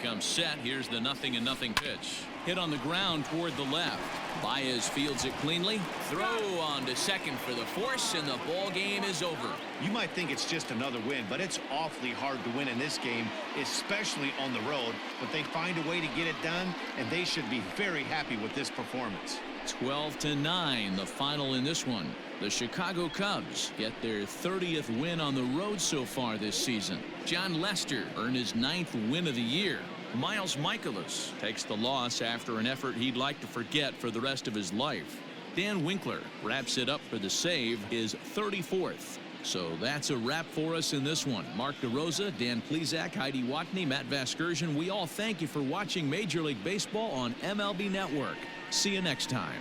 Comes set. Here's the 0-0 pitch. Hit on the ground toward the left. Baez fields it cleanly. Throw on to second for the force, and the ball game is over. You might think it's just another win, but it's awfully hard to win in this game, especially on the road. But they find a way to get it done, and they should be very happy with this performance. 12-9, the final in this one. The Chicago Cubs get their 30th win on the road so far this season. John Lester earned his 9th win of the year. Miles Michaelis takes the loss after an effort he'd like to forget for the rest of his life. Dan Winkler wraps it up for the save, his 34th. So that's a wrap for us in this one. Mark DeRosa, Dan Plesac, Heidi Watney, Matt Vasgersian, we all thank you for watching Major League Baseball on MLB Network. See you next time.